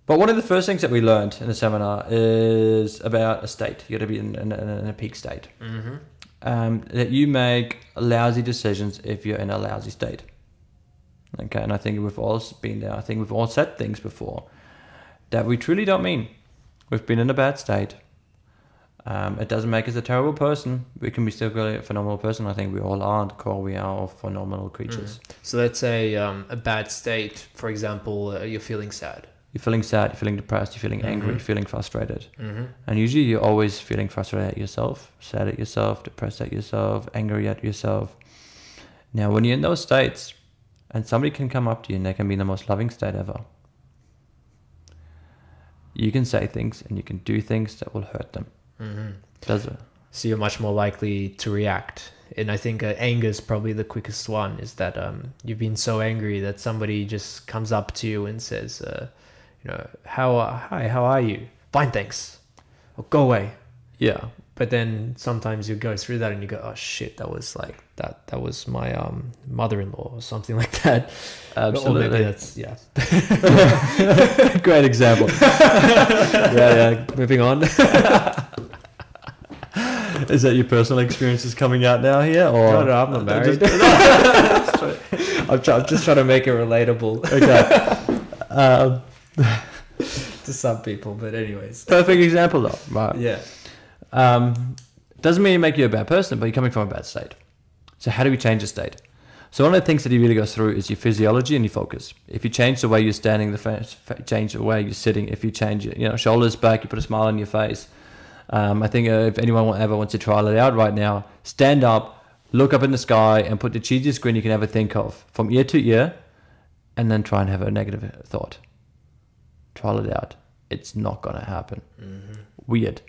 But one of the first things that we learned in the seminar is about a state. You got to be in a peak state. Mm-hmm. That you make lousy decisions if you're in a lousy state. Okay, and I think we've all been there. I think we've all said things before that we truly don't mean. We've been in a bad state. It doesn't make us a terrible person. We can be still a phenomenal person. I think we all are. At the core, we are all phenomenal creatures. So let's say a bad state, for example, you're feeling sad. You're feeling sad, you're feeling depressed, you're feeling angry, you're feeling frustrated. Mm-hmm. And usually you're always feeling frustrated at yourself, sad at yourself, depressed at yourself, angry at yourself. Now, when you're in those states, and somebody can come up to you and they can be in the most loving state ever, you can say things and you can do things that will hurt them. Mm-hmm. Does it? So you're much more likely to react. And I think anger is probably the quickest one, is that you've been so angry that somebody just comes up to you and says, hi, how are you? Fine, thanks. Or go away. Yeah. but then sometimes you go through that and you go, oh shit, that was like that was my mother-in-law or something like that. Absolutely. Or maybe that's Great example. yeah. Moving on. Is that your personal experiences coming out now here, or no, I'm not married. I'm just trying to make it relatable. Okay. To some people, but anyways. Perfect example though, right? Yeah. Doesn't mean you make you a bad person, but you're coming from a bad state. So how do we change the state? So one of the things that he really goes through is your physiology and your focus. If you change the way you're standing, change the way you're sitting. If you change your shoulders back, you put a smile on your face. I think if anyone ever wants to trial it out right now, stand up, look up in the sky, and put the cheesiest grin you can ever think of from ear to ear, and then try and have a negative thought. Trial it out. It's not going to happen. Mm-hmm. Weird.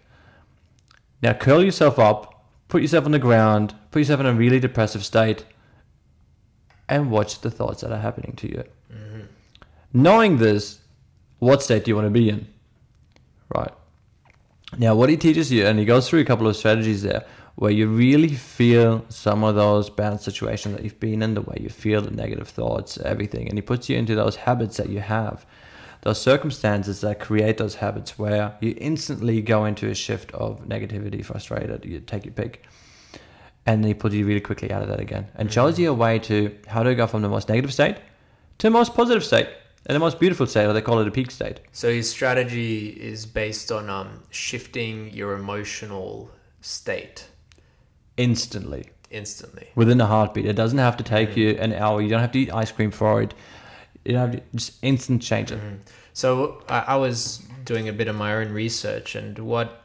Now curl yourself up, put yourself on the ground, put yourself in a really depressive state, and watch the thoughts that are happening to you. Mm-hmm. Knowing this, what state do you want to be in? Right. Now what he teaches you, and he goes through a couple of strategies there, where you really feel some of those bad situations that you've been in, the way you feel the negative thoughts, everything. And he puts you into those habits that you have, those circumstances that create those habits where you instantly go into a shift of negativity, frustrated, you take your pick. And then he puts you really quickly out of that again and shows you a way to how to go from the most negative state to the most positive state and the most beautiful state, or they call it a peak state. So his strategy is based on shifting your emotional state. Instantly. Within a heartbeat. It doesn't have to take you an hour. You don't have to eat ice cream for it. You don't have to, just instant change it. So I was doing a bit of my own research, and what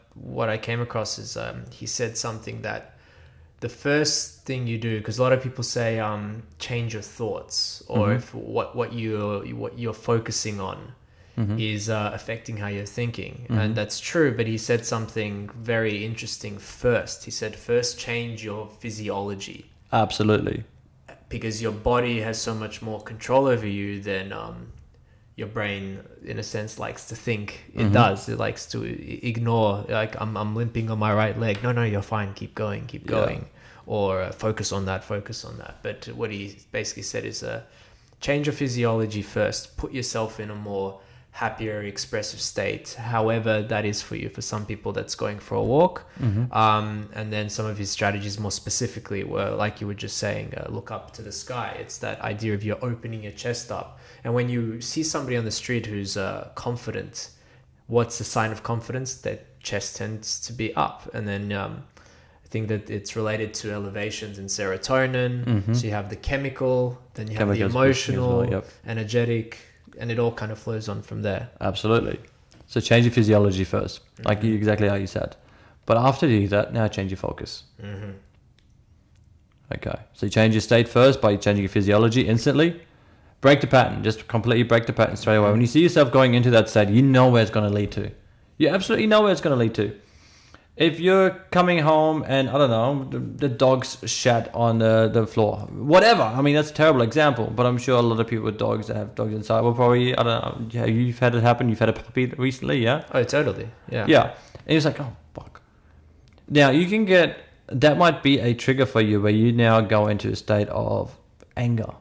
I came across is he said something that the first thing you do, because a lot of people say change your thoughts, or if what you're focusing on is affecting how you're thinking, and that's true. But he said something very interesting first. He said first change your physiology. Absolutely. Because your body has so much more control over you than your brain, in a sense, likes to think it does. It likes to ignore, like, I'm limping on my right leg. No, you're fine. Keep going. Or focus on that. But what he basically said is change your physiology first. Put yourself in a more happier, expressive state, however that is for you. For some people, that's going for a walk. And then some of his strategies more specifically were, like you were just saying, look up to the sky. It's that idea of you opening your chest up. And when you see somebody on the street who's confident, what's the sign of confidence? Their chest tends to be up. And then I think that it's related to elevations in serotonin. So you have the chemical, then you have the emotional, energetic, and it all kind of flows on from there. Absolutely. So change your physiology first, like exactly how you said. But after you do that, now change your focus. Okay. So you change your state first by changing your physiology instantly. Break the pattern. Just completely break the pattern straight away. When you see yourself going into that state, you know where it's going to lead to. You absolutely know where it's going to lead to. If you're coming home and, I don't know, the dog's shat on the floor, whatever. I mean, that's a terrible example, but I'm sure a lot of people with dogs that have dogs inside will probably, I don't know, yeah, you've had it happen. You've had a puppy recently, yeah? Oh, totally. Yeah. Yeah. And it's like, oh, fuck. Now, you can get, that might be a trigger for you where you now go into a state of anger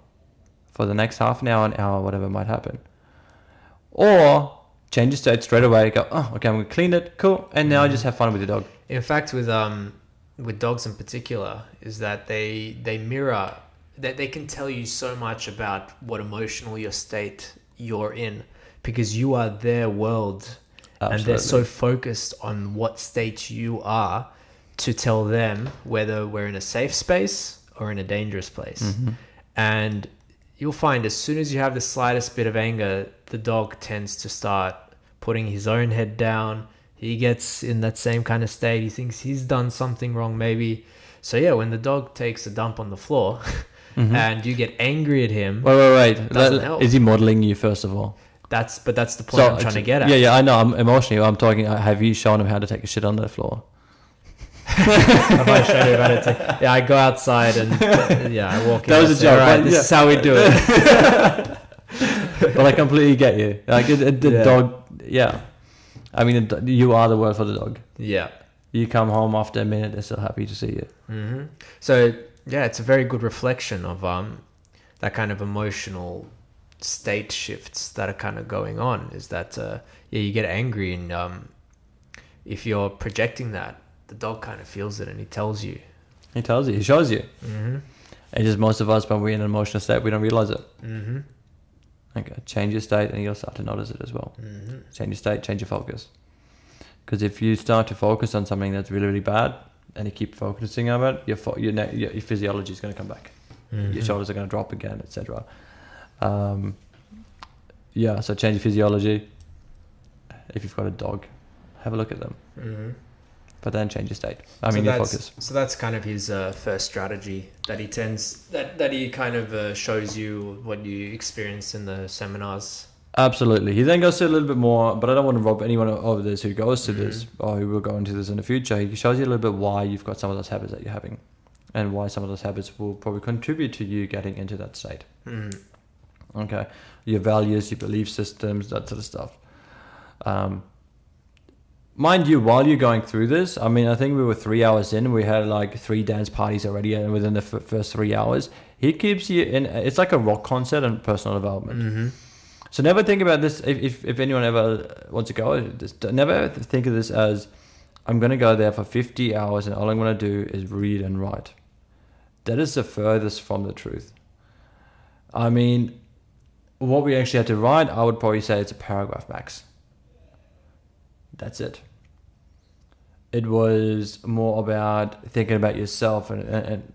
for the next half an hour, whatever might happen. Or change your state straight away. Go, oh, okay, I'm going to clean it. Cool. And now just have fun with your dog. In fact, with dogs in particular, is that they mirror, that they can tell you so much about what emotional your state you're in, because you are their world. Absolutely. And they're so focused on what state you are to tell them whether we're in a safe space or in a dangerous place. And you'll find as soon as you have the slightest bit of anger, the dog tends to start putting his own head down. He gets in that same kind of state. He thinks he's done something wrong maybe. So yeah, when the dog takes a dump on the floor and you get angry at him, wait. Doesn't help. Is he modeling you first of all? That's the point I'm trying to get at. Yeah, I know. I'm emotionally. I'm talking. Have you shown him how to take a shit on the floor? Have I shown you how to take? Yeah, I go outside and I walk in. That was a joke. Right, this is how we do it. But I completely get you. Like the dog. Yeah. I mean, you are the word for the dog. Yeah. You come home after a minute, they're still happy to see you. Mm-hmm. So yeah, it's a very good reflection of that kind of emotional state shifts that are kind of going on. Is that you get angry, and if you're projecting that, the dog kind of feels it and he tells you. He tells you, he shows you. Mm-hmm. And just most of us, when we're in an emotional state, we don't realize it. Mm-hmm. Okay, change your state and you'll start to notice it as well. Mm-hmm. Change your state, change your focus. Because if you start to focus on something that's really, really bad and you keep focusing on it, your physiology is going to come back. Mm-hmm. Your shoulders are going to drop again, etc. So change your physiology. If you've got a dog, have a look at them. Mm-hmm. But then change your state. Your focus. So that's kind of his first strategy that he that he kind of shows you what you experience in the seminars. Absolutely. He then goes to a little bit more, but I don't want to rob anyone over this who goes to this, or who will go into this in the future. He shows you a little bit why you've got some of those habits that you're having, and why some of those habits will probably contribute to you getting into that state. Mm. Okay. Your values, your belief systems, that sort of stuff. Mind you, while you're going through this, I think we were 3 hours in, we had like 3 dance parties already, and within the first 3 hours, he keeps you in, it's like a rock concert and personal development. Mm-hmm. So never think about this, if anyone ever wants to go, never ever think of this as, I'm going to go there for 50 hours and all I'm going to do is read and write. That is the furthest from the truth. What we actually had to write, I would probably say it's a paragraph max. That's it. It was more about thinking about yourself and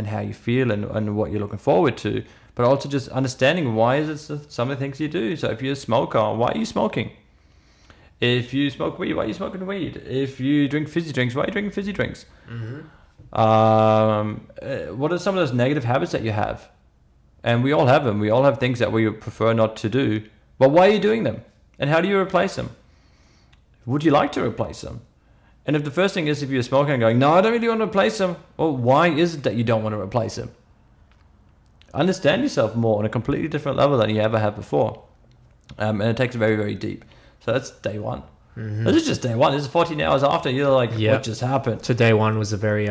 how you feel and what you're looking forward to, but also just understanding why is it some of the things you do. So if you're a smoker, why are you smoking? If you smoke weed, why are you smoking weed? If you drink fizzy drinks, why are you drinking fizzy drinks? Mm-hmm. What are some of those negative habits that you have? And we all have them. We all have things that we prefer not to do. But why are you doing them? And how do you replace them? Would you like to replace them? And if the first thing is, if you're smoking and going, no, I don't really want to replace them. Well, why is it that you don't want to replace them? Understand yourself more on a completely different level than you ever have before. And it takes very, very deep. So that's day one. Mm-hmm. This is just day one. This is 14 hours after. You're like, what just happened? So day one was a very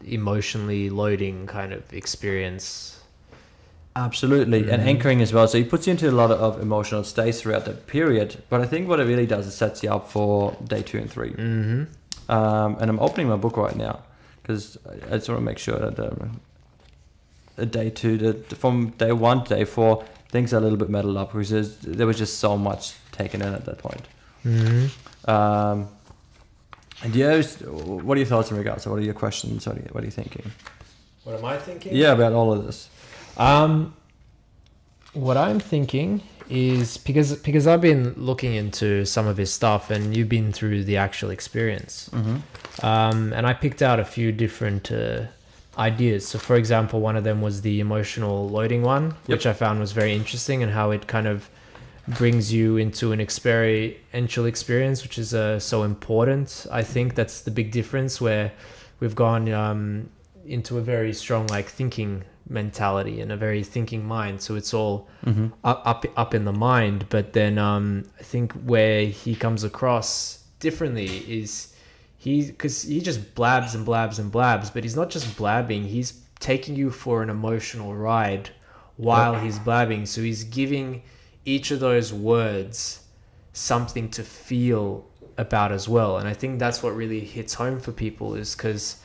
emotionally loading kind of experience. Absolutely. Mm-hmm. And anchoring as well. So he puts you into a lot of emotional states throughout that period. But I think what it really does is sets you up for day 2 and 3. Mm-hmm. And I'm opening my book right now because I just want to make sure that day 2, from day 1 to day 4, things are a little bit meddled up because there was just so much taken in at that point. Mm-hmm. And what are your thoughts in regards to what are your questions? What are you thinking? What am I thinking? Yeah, about all of this. What I'm thinking is because I've been looking into some of his stuff and you've been through the actual experience. Mm-hmm. And I picked out a few different ideas. So for example, one of them was the emotional loading one, which I found was very interesting, and how it kind of brings you into an experiential experience, which is so important. I think that's the big difference, where we've gone into a very strong thinking mentality and a very thinking mind, so it's all up in the mind. But then I think where he comes across differently is because he just blabs and blabs and blabs, but he's not just blabbing, he's taking you for an emotional ride while he's blabbing. So he's giving each of those words something to feel about as well. And I think that's what really hits home for people, is because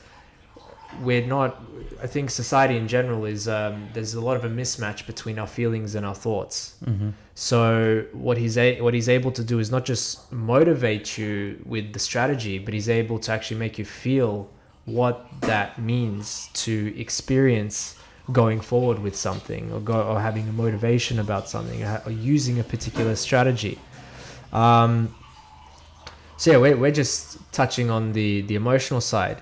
I think society in general is there's a lot of a mismatch between our feelings and our thoughts. Mm-hmm. So what he's able to do is not just motivate you with the strategy, but he's able to actually make you feel what that means to experience going forward with something, or having a motivation about something, or using a particular strategy. So yeah, we're just touching on the emotional side.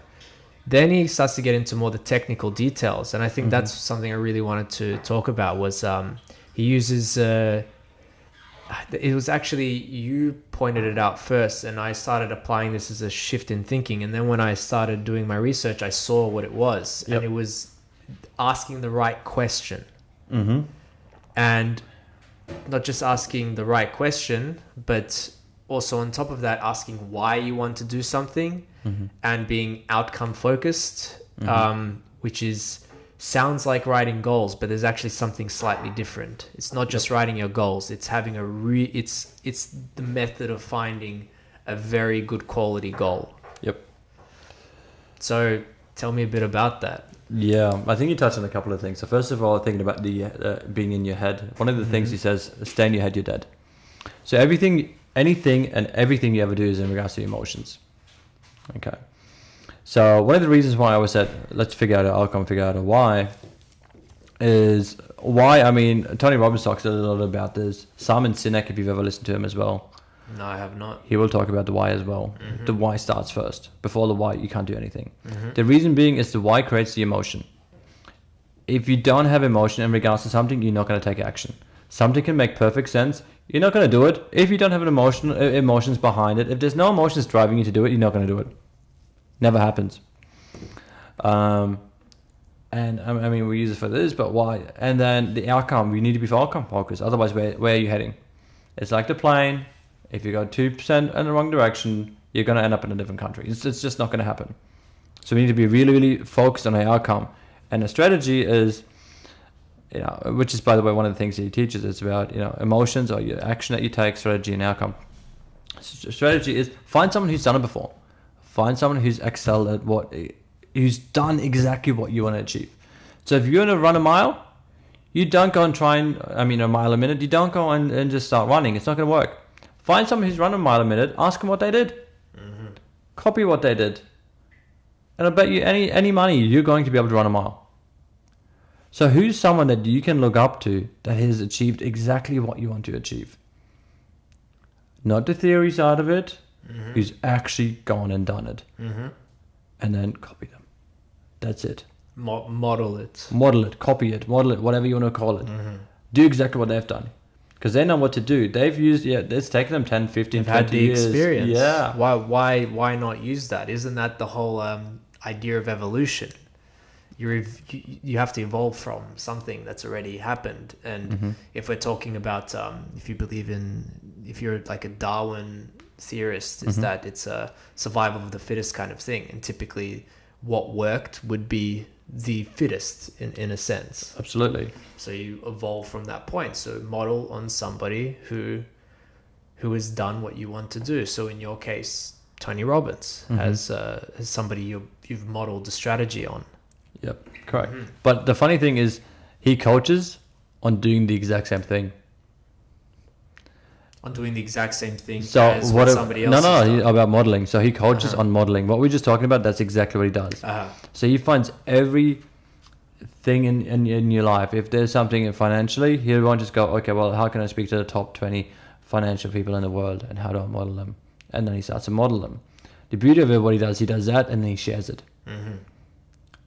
Then he starts to get into more the technical details, and I think that's something I really wanted to talk about. Was he uses it was actually you pointed it out first, and I started applying this as a shift in thinking. And then when I started doing my research, I saw what it was, and it was asking the right question, and not just asking the right question, but also on top of that, asking why you want to do something and being outcome focused, which sounds like writing goals, but there's actually something slightly different. It's not just writing your goals. It's having it's the method of finding a very good quality goal. Yep. So tell me a bit about that. Yeah, I think you touched on a couple of things. So first of all, thinking about the being in your head. One of the things he says, stay in your head, you're dead. So anything and everything you ever do is in regards to emotions. Okay. So one of the reasons why I always said, let's figure out an outcome, figure out a why, is why, I mean, Tony Robbins talks a lot about this. Simon Sinek, if you've ever listened to him as well. No, I have not. He will talk about the why as well. The why starts first. Before the why, you can't do anything. The reason being is the why creates the emotion. If you don't have emotion in regards to something, you're not going to take action. Something can make perfect sense. You're not going to do it. If you don't have an emotions behind it, if there's no emotions driving you to do it, you're not going to do it. Never happens. And I mean, we use it for this, but why? And then the outcome, you need to be outcome focused. Otherwise, where are you heading? It's like the plane. If you go 2% in the wrong direction, you're going to end up in a different country. It's just not going to happen. So we need to be really, really focused on the outcome. And the strategy is, which is, by the way, one of the things that he teaches. It's about, emotions or your action that you take, strategy and outcome. Strategy is find someone who's done it before. Find someone who's excelled at who's done exactly what you want to achieve. So if you're going to run a mile, you don't go and a mile a minute. You don't go and just start running. It's not going to work. Find someone who's run a mile a minute, ask them what they did. Copy what they did. And I bet you any money, you're going to be able to run a mile. So who's someone that you can look up to that has achieved exactly what you want to achieve? Not the theory side of it, who's actually gone and done it. And then copy them. That's it. Model it. Model it, copy it, model it, whatever you want to call it. Do exactly what they've done. Because they know what to do. They've used, it's taken them 10, 15, 20 years. Had the experience. Yeah. Why not use that? Isn't that the whole idea of evolution? You have to evolve from something that's already happened. And if we're talking about, if you're like a Darwin theorist, is that it's a survival of the fittest kind of thing. And typically what worked would be the fittest in a sense. Absolutely. So you evolve from that point. So model on somebody who has done what you want to do. So in your case, Tony Robbins as somebody you've modeled the strategy on. Yep, correct. But the funny thing is, he coaches on doing the exact same thing. On doing the exact same thing as what somebody else has done. About modeling. So he coaches on modeling. What we're just talking about, that's exactly what he does. So he finds every thing in your life. If there's something financially, he won't just go, okay, well, how can I speak to the top 20 financial people in the world and how do I model them? And then he starts to model them. The beauty of it, what he does that and then he shares it.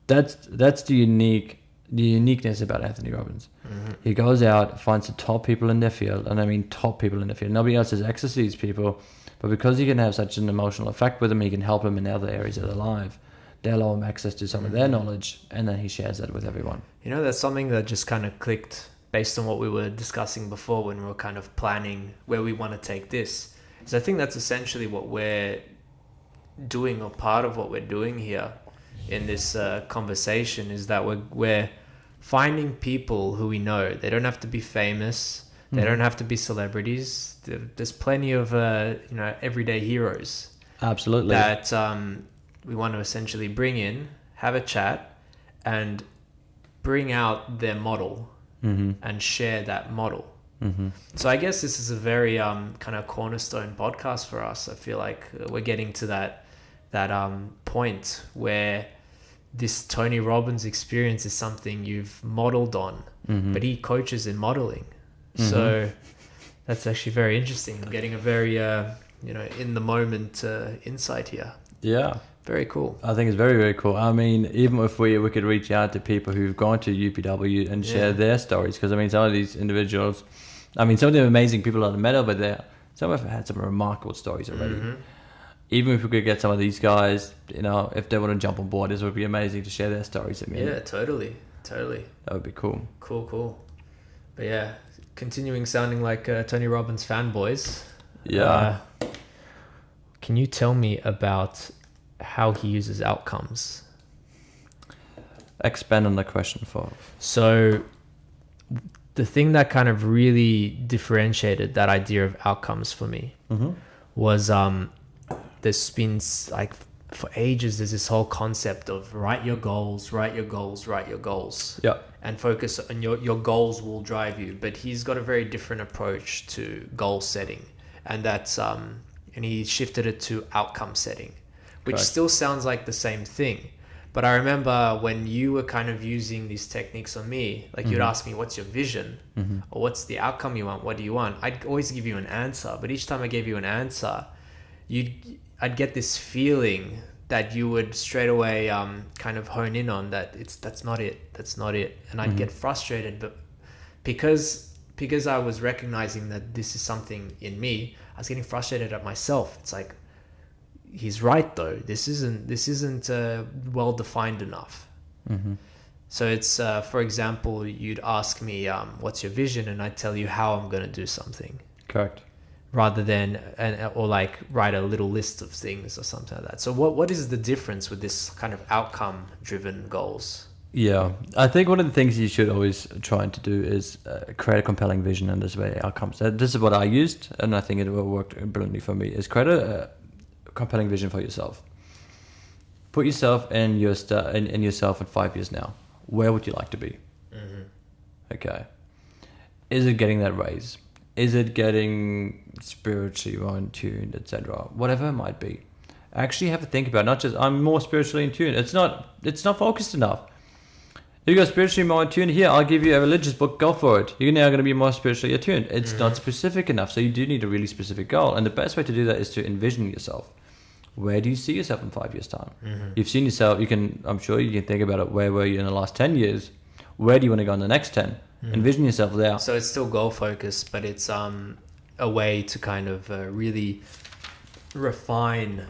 That's the uniqueness about Anthony Robbins. He goes out, finds the top people in their field, and I mean top people in their field. Nobody else has access to these people, but because he can have such an emotional effect with them, he can help them in other areas of their life. They allow him access to some of their knowledge, and then he shares that with everyone. That's something that just kind of clicked based on what we were discussing before when we were kind of planning where we want to take this. So I think that's essentially what we're doing, or part of what we're doing here in this conversation, is that we're finding people who we know. They don't have to be famous. They don't have to be celebrities. There's plenty of everyday heroes. Absolutely. That we want to essentially bring in, have a chat, and bring out their model and share that model. So I guess this is a very kind of cornerstone podcast for us. I feel like we're getting to that point where this Tony Robbins experience is something you've modeled on, but he coaches in modeling. So that's actually very interesting. I'm getting a very, in the moment insight here. Yeah. Very cool. I think it's very, very cool. I mean, even if we could reach out to people who've gone to UPW and share their stories, because I mean, some of these individuals, some of them amazing people on the medal, but some have had some remarkable stories already. Even if we could get some of these guys, if they want to jump on board, this would be amazing to share their stories. Yeah, totally. That would be cool. Cool. But yeah, continuing sounding like Tony Robbins fanboys. Yeah. Can you tell me about how he uses outcomes? Expand on the question for. So the thing that kind of really differentiated that idea of outcomes for me was there's been like for ages there's this whole concept of write your goals, Yeah. and focus on your goals will drive you. But he's got a very different approach to goal setting, and that's and he shifted it to outcome setting, which Correct. still sounds like the same thing. But I remember when you were kind of using these techniques on me, like you'd ask me, what's your vision? Or what's the outcome you want? What do you want? I'd always give you an answer. But each time I gave you an answer, I'd get this feeling that you would straight away kind of hone in on that. That's not it. And I'd get frustrated. But because I was recognizing that this is something in me, I was getting frustrated at myself. It's like, he's right though. This isn't well defined enough. So it's for example, you'd ask me, "What's your vision?" and I'd tell you how I'm going to do something. Correct. Rather than or like write a little list of things or something like that. So what is the difference with this kind of outcome driven goals? Yeah, I think one of the things you should always try to do is create a compelling vision, and this way outcomes. This is what I used, and I think it worked brilliantly for me. Is create a compelling vision for yourself. Put yourself in yourself in 5 years now. Where would you like to be? Okay. Is it getting that raise? Is it getting spiritually more in tune, etc.? Whatever it might be. Actually have to think about it. Not just I'm more spiritually in tune. It's not focused enough. If you go spiritually more in tune, here I'll give you a religious book, go for it. You're now going to be more spiritually attuned. It's not specific enough, so you do need a really specific goal. And the best way to do that is to envision yourself. Where do you see yourself in 5 years' time? You've seen yourself, I'm sure you can think about it, where were you in the last 10 years? Where do you want to go in the next 10? Envision yourself there. So it's still goal focused, but it's a way to kind of really refine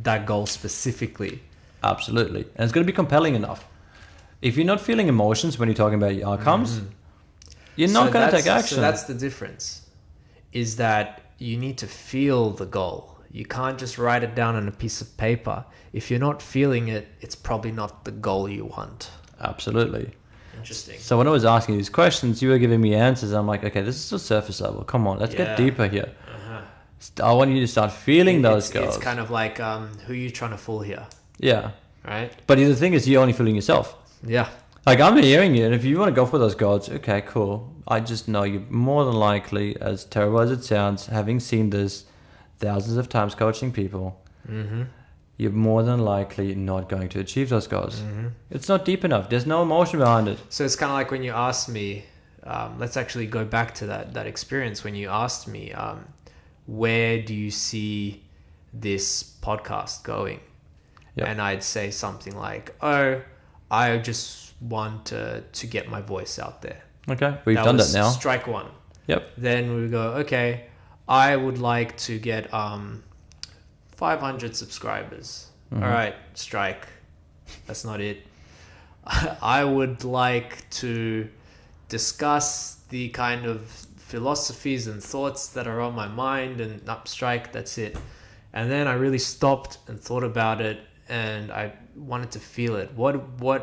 that goal specifically. Absolutely. And it's going to be compelling enough. If you're not feeling emotions when you're talking about your outcomes, you're not going to take action. So that's the difference, is that you need to feel the goal. You can't just write it down on a piece of paper. If you're not feeling it, it's probably not the goal you want. Absolutely. Interesting. So when I was asking these questions, you were giving me answers. I'm like, okay, this is just surface level. Come on, let's get deeper here. I want you to start feeling those goals. It's kind of like, who are you trying to fool here? Yeah. Right? But the thing is, you're only fooling yourself. Yeah. Like, I'm hearing you, and if you want to go for those goals, okay, cool. I just know you're more than likely, as terrible as it sounds, having seen this thousands of times coaching people, you're more than likely not going to achieve those goals. It's not deep enough. There's no emotion behind it. So it's kind of like when you asked me, let's actually go back to that experience when you asked me, where do you see this podcast going? Yep. And I'd say something like, oh, I just want to get my voice out there. Okay, we've done that now. Strike one. Yep. Then we go, okay, I would like to get 500 subscribers. All right, strike. That's not it. I would like to discuss the kind of philosophies and thoughts that are on my mind, and strike, that's it. And then I really stopped and thought about it, and I wanted to feel it.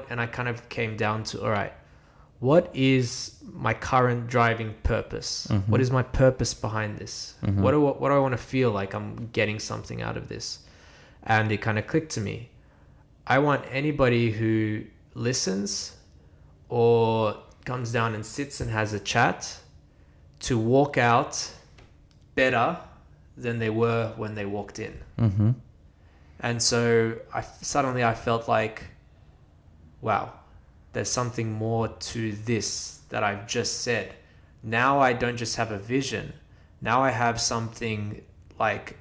And I kind of came down to, all right, what is my current driving purpose? What is my purpose behind this? What do I want to feel like I'm getting something out of this? And it kind of clicked to me. I want anybody who listens or comes down and sits and has a chat to walk out better than they were when they walked in. And so I felt like, wow, there's something more to this that I've just said. Now I don't just have a vision. Now I have something like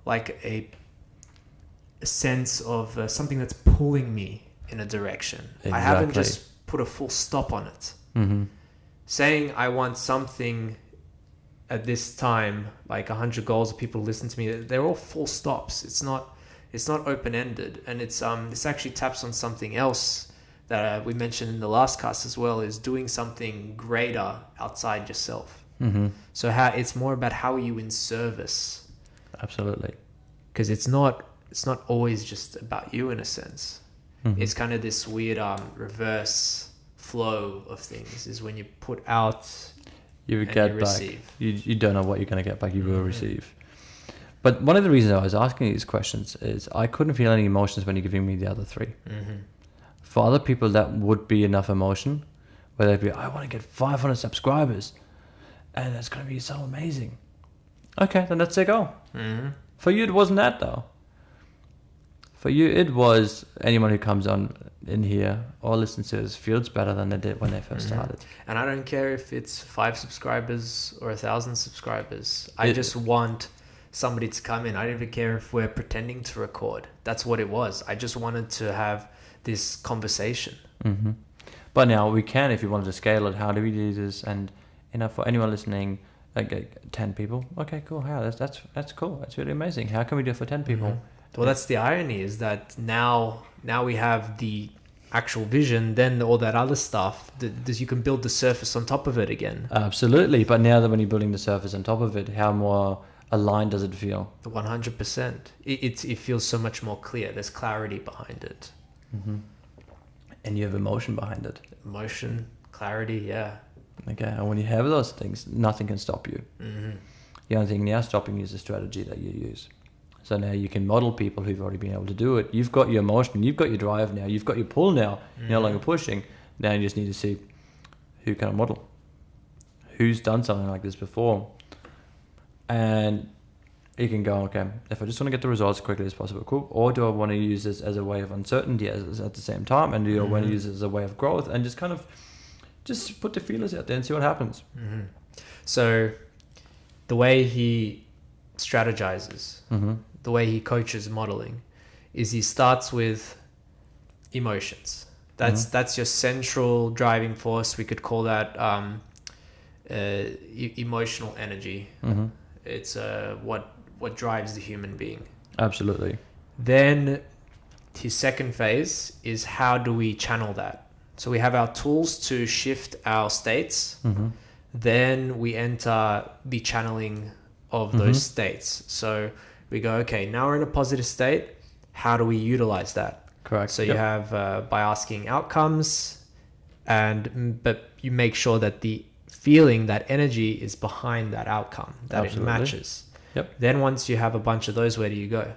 a sense of something that's pulling me in a direction. Exactly. I haven't just put a full stop on it. Saying I want something at this time, like 100 goals of people listen to me, they're all full stops. It's not open-ended. And this actually taps on something else that we mentioned in the last cast as well, is doing something greater outside yourself. So it's more about how are you in service. Absolutely. because it's not always just about you in a sense. It's kind of this weird reverse flow of things, is when you put out, you get you back. receive. You don't know what you're going to get back. You will receive. But one of the reasons I was asking these questions is I couldn't feel any emotions when you're giving me the other three. For other people, that would be enough emotion, where they'd be, I want to get 500 subscribers, and it's going to be so amazing. Okay, then that's their goal. For you, it wasn't that though. For you, it was anyone who comes on in here or listens to us feels better than they did when they first started. And I don't care if it's 5 subscribers or 1,000 subscribers. I just want somebody to come in. I don't even care if we're pretending to record. That's what it was. I just wanted to have this conversation. But now we can, if you wanted to scale it, how do we do this? And for anyone listening, like 10 people. Okay, cool. How that's cool. That's really amazing. How can we do it for 10 people? Well, that's the irony, is that now we have the actual vision, then all that other stuff, you can build the surface on top of it again. Absolutely. But now that when you're building the surface on top of it, how more aligned does it feel? 100%. It feels so much more clear. There's clarity behind it. And you have emotion behind it. Emotion, clarity, yeah. Okay, and when you have those things, nothing can stop you. The only thing now stopping you is the strategy that you use. So now you can model people who've already been able to do it. You've got your emotion, you've got your drive now, you've got your pull now. You're no longer pushing. Now you just need to see who can I model, who's done something like this before. And you can go, okay, if I just want to get the results as quickly as possible, cool. Or do I want to use this as a way of uncertainty at the same time? And do I want to use it as a way of growth? And just kind of just put the feelers out there and see what happens. So the way he strategizes, the way he coaches modeling, is he starts with emotions. That's your central driving force. We could call that emotional energy. It's what drives the human being. Absolutely. Then his second phase is, how do we channel that? So we have our tools to shift our states. Then we enter the channeling of those states. So we go, okay, now we're in a positive state. How do we utilize that? Correct. So you have by asking outcomes, but you make sure that the feeling, that energy is behind that outcome, that it matches. Then once you have a bunch of those, where do you go?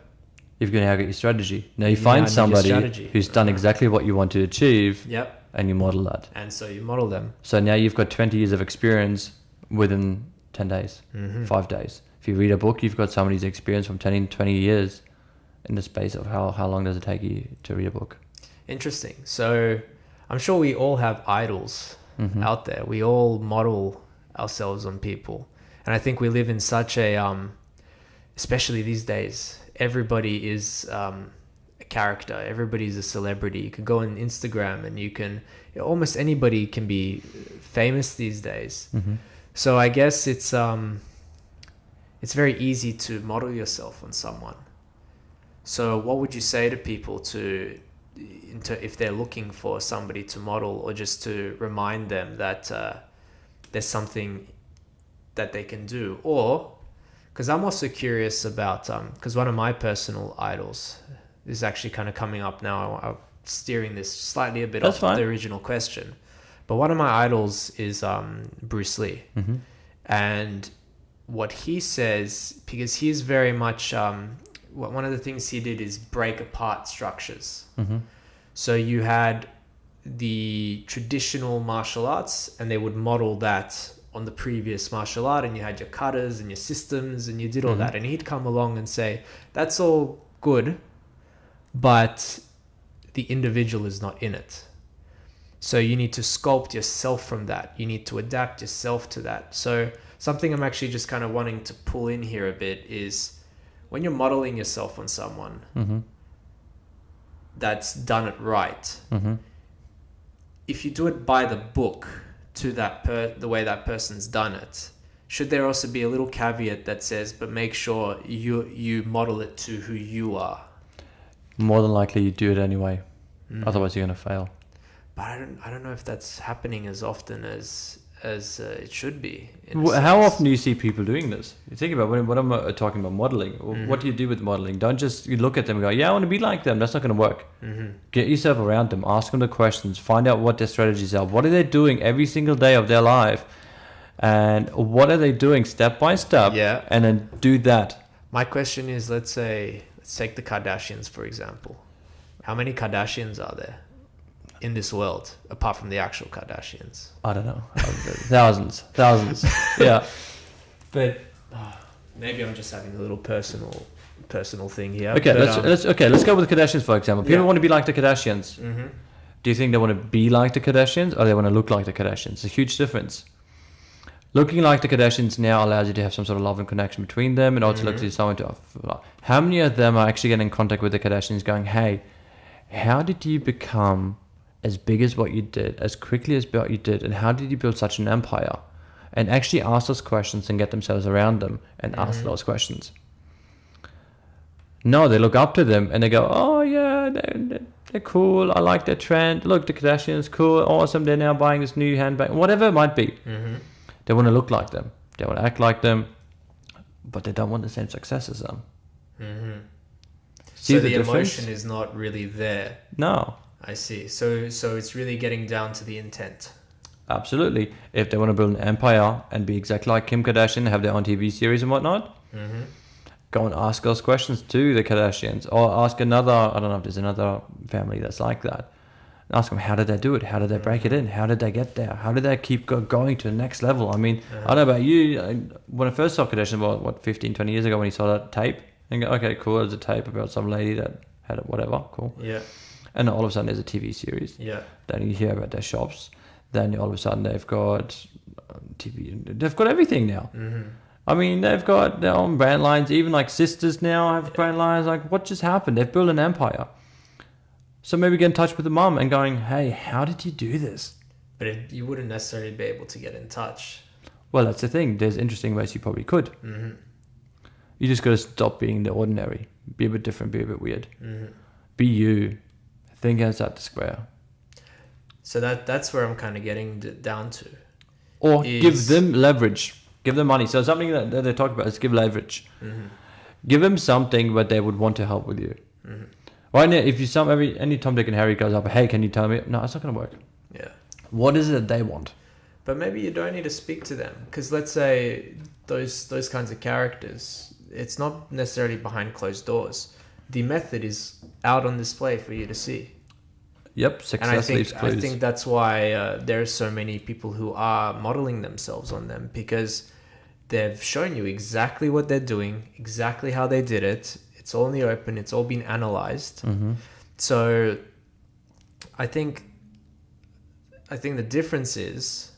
You've got to get your strategy. Now you find somebody who's done exactly what you want to achieve. And you model that. And so you model them. So now you've got 20 years of experience within 10 days, 5 days. If you read a book, you've got somebody's experience from 10, 20 years in the space of how long does it take you to read a book? Interesting. So I'm sure we all have idols out there. We all model ourselves on people. And I think we live in such a, especially these days, everybody is a character. Everybody's a celebrity. You can go on Instagram and almost anybody can be famous these days. So I guess it's very easy to model yourself on someone. So what would you say to people if they're looking for somebody to model, or just to remind them that there's something that they can do? Or, because I'm also curious about, because one of my personal idols is actually kind of coming up now. I'm steering this slightly a bit off the original question. But one of my idols is Bruce Lee. And what he says, because he's very much, one of the things he did is break apart structures. So you had the traditional martial arts, and they would model that on the previous martial art, and you had your katas and your systems, and you did all that. And he'd come along and say, that's all good, but the individual is not in it. So you need to sculpt yourself from that. You need to adapt yourself to that. So something I'm actually just kind of wanting to pull in here a bit is, when you're modeling yourself on someone that's done it right, if you do it by the book to the way that person's done it, should there also be a little caveat that says, but make sure you model it to who you are? More than likely you do it anyway. Otherwise you're going to fail. But I don't know if that's happening as often as as it should be. How often do you see people doing this? You think about what I'm talking about modeling. What do you do with modeling? Don't just you look at them and go, yeah, I want to be like them. That's not going to work. Get yourself around them. Ask them the questions. Find out what their strategies are. What are they doing every single day of their life? And what are they doing step by step? Yeah. And then do that. My question is, let's take the Kardashians, for example. How many Kardashians are there in this world, apart from the actual Kardashians? I don't know. Thousands. Yeah. But maybe I'm just having a little personal thing here. Okay, but, let's go with the Kardashians, for example. People Yeah. want to be like the Kardashians. Mm-hmm. Do you think they want to be like the Kardashians or they want to look like the Kardashians? It's a huge difference. Looking like the Kardashians now allows you to have some sort of love and connection between them, and also looks at someone to. How many of them are actually getting in contact with the Kardashians, going, "Hey, how did you become as big as what you did, as quickly as what you did, and how did you build such an empire?" And actually ask those questions and get themselves around them and ask those questions. No, they look up to them and they go, "Oh yeah, they're cool. I like their trend. Look, the Kardashians, cool, awesome. They're now buying this new handbag, whatever it might be." They want to look like them. They want to act like them, but they don't want the same success as them. See So the the difference? emotion is not really there. No, I see. So it's really getting down to the intent. absolutely. If they want to build an empire and be exactly like Kim Kardashian, have their own TV series and whatnot, go and ask those questions to the Kardashians, or ask another. I don't know if there's another family that's like that. Ask them, how did they do it? How did they break it in? How did they get there? How did they keep going to the next level? I mean, I don't know about you. When I first saw Kardashian, what, 15, 20 years ago, when you saw that tape, and go, okay, cool, there's a tape about some lady that had it, whatever, cool. Yeah. And then all of a sudden there's a TV series. Yeah. Then you hear about their shops. Then all of a sudden they've got TV. They've got everything now. I mean, they've got their own brand lines. Even like sisters now have brand lines. Like, what just happened? They've built an empire. So maybe get in touch with the mom and going, hey, how did you do this? But you wouldn't necessarily be able to get in touch. Well, that's the thing. There's interesting ways you probably could. You just got to stop being the ordinary. Be a bit different. Be a bit weird. Be you. Think outside the square. So that's where I'm kind of getting down to. Or give them leverage. Give them money. So something that they talk about is give leverage. Give them something where they would want to help with you. Right now, if you any Tom, Dick, and Harry goes up, hey, can you tell me? No, it's not going to work. Yeah. What is it that they want? But maybe you don't need to speak to them, because let's say those kinds of characters, it's not necessarily behind closed doors. The method is out on display for you to see. Yep, success leaves clues. I think that's why there are so many people who are modeling themselves on them, because they've shown you exactly what they're doing, exactly how they did it. It's all in the open. It's all been analyzed. So I think the difference is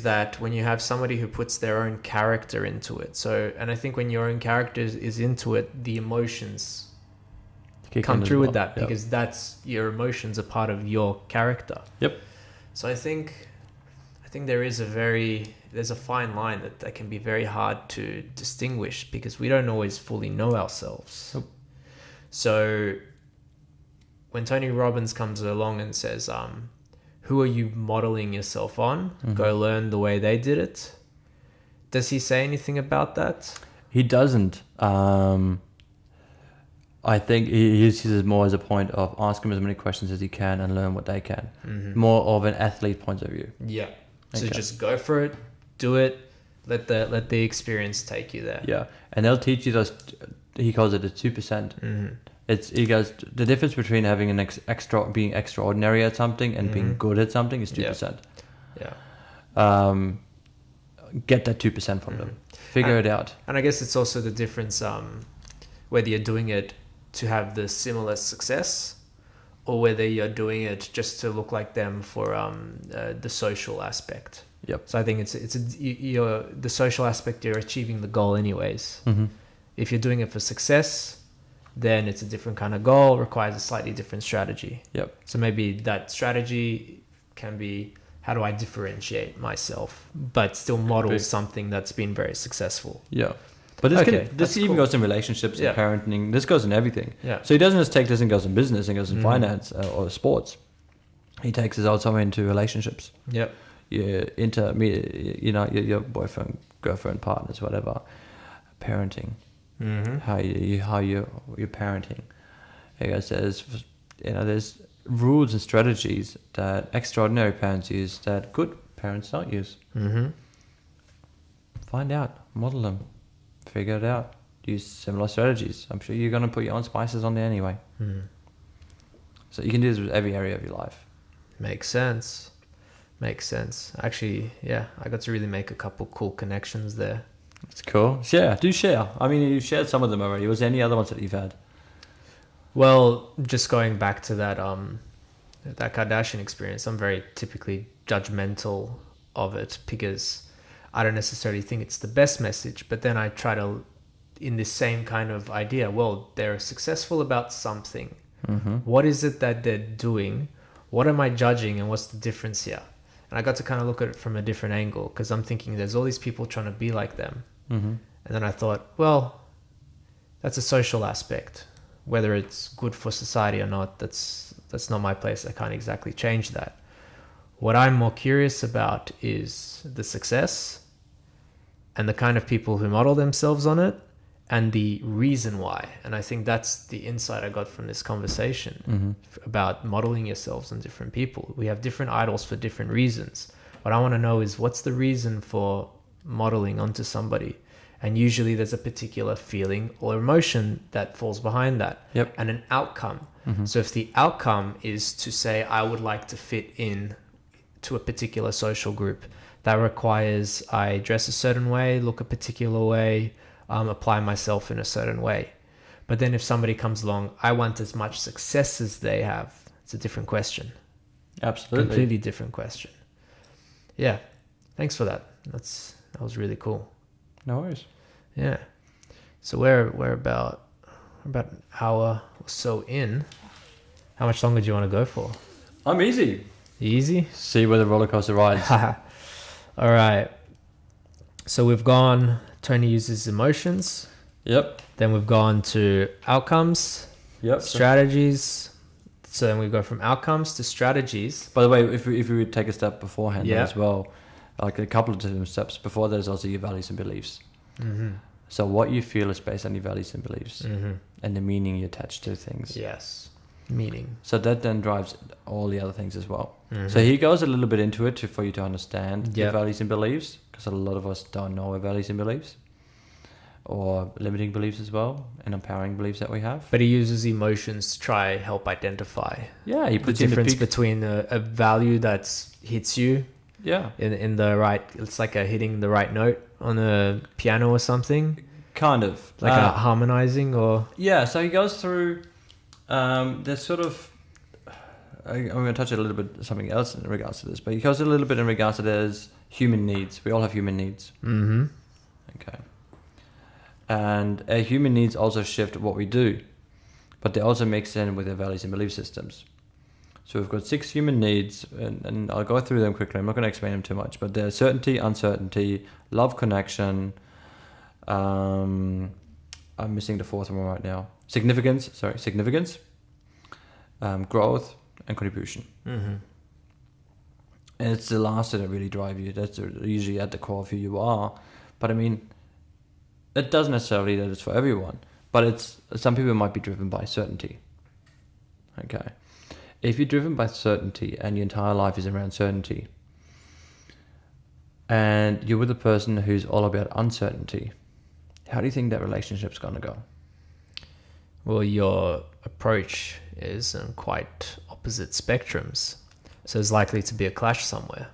that when you have somebody who puts their own character into it. So, and I think when your own character is into it, the emotions come through with that, because that's your emotions are part of your character. Yep. So I think there's a fine line that can be very hard to distinguish, because we don't always fully know ourselves. Nope. So when Tony Robbins comes along and says, who are you modeling yourself on? Go learn the way they did it. Does he say anything about that? He doesn't. I think he uses it more as a point of ask them as many questions as he can and learn what they can. More of an athlete point of view. Yeah. So just go for it, do it, let the experience take you there. Yeah, and they'll teach you those. He calls it the 2%. He goes, the difference between having being extraordinary at something and being good at something is 2%. Yeah. Get that 2% from them. Figure it out. And I guess it's also the difference whether you're doing it to have the similar success, or whether you're doing it just to look like them for the social aspect. Yep. So I think the social aspect, you're achieving the goal anyways. If you're doing it for success, then it's a different kind of goal, requires a slightly different strategy. Yep. So maybe that strategy can be, how do I differentiate myself, but still model something that's been very successful? Yeah. But this even goes in relationships and parenting. This goes in everything. Yeah. So he doesn't just take this and goes in business and goes in finance or sports. He takes this also into relationships. Yep. your your boyfriend, girlfriend, partners, whatever, parenting, how you're parenting. He goes, there's rules and strategies that extraordinary parents use that good parents don't use. Find out, model them, figure it out, use similar strategies. I'm sure you're going to put your own spices on there anyway. So you can do this with every area of your life. Makes sense. Actually, yeah, I got to really make a couple cool connections there. It's cool. Do share. I mean, you've shared some of them already. Was there any other ones that you've had? Well, just going back to that Kardashian experience, I'm very typically judgmental of it because I don't necessarily think it's the best message, but then I try to, in this same kind of idea, well, they're successful about something. What is it that they're doing? What am I judging, and what's the difference here? And I got to kind of look at it from a different angle, because I'm thinking there's all these people trying to be like them. And then I thought, well, that's a social aspect. Whether it's good for society or not, that's not my place. I can't exactly change that. What I'm more curious about is the success and the kind of people who model themselves on it and the reason why. And I think that's the insight I got from this conversation about modeling yourselves on different people. We have different idols for different reasons. What I want to know is, what's the reason for modeling onto somebody? And usually there's a particular feeling or emotion that falls behind that, and an outcome. So if the outcome is to say, I would like to fit in to a particular social group, that requires I dress a certain way, look a particular way, apply myself in a certain way. But then if somebody comes along, I want as much success as they have, it's a different question. Absolutely. Completely different question. Yeah. Thanks for that. That was really cool. No worries. Yeah. So we're about an hour or so in. How much longer do you want to go for? I'm easy. Easy? See where the roller coaster rides. All right. So we've gone, Tony uses emotions. Yep. Then we've gone to outcomes. Yep. Strategies. So then we go from outcomes to strategies. By the way, if we would take a step beforehand as well, like a couple of different steps before, there's also your values and beliefs. So what you feel is based on your values and beliefs, and the meaning you attach to things. Yes. Meaning. So that then drives all the other things as well. So he goes a little bit into it for you to understand your values and beliefs, because a lot of us don't know our values and beliefs, or limiting beliefs as well, and empowering beliefs that we have. But he uses emotions to try help identify. Yeah, he puts the difference between a value that hits you. Yeah. In the right, it's like hitting the right note on a piano or something. Kind of. Like harmonizing or... Yeah, so he goes through, there's sort of, I'm going to touch a little bit something else in regards to this, but he goes a little bit in regards to there's human needs. We all have human needs. Okay. And our human needs also shift what we do, but they also mix in with our values and belief systems. So we've got 6 human needs, and I'll go through them quickly. I'm not going to explain them too much, but they're certainty, uncertainty, love, connection. I'm missing the 4th one right now. Significance, growth, and contribution. And it's the last that really drive you. That's usually at the core of who you are. But I mean, it doesn't necessarily that it's for everyone, but some people might be driven by certainty. Okay. If you're driven by certainty and your entire life is around certainty, and you're with a person who's all about uncertainty, how do you think that relationship's going to go? Well, your approach is on quite opposite spectrums. So there's likely to be a clash somewhere.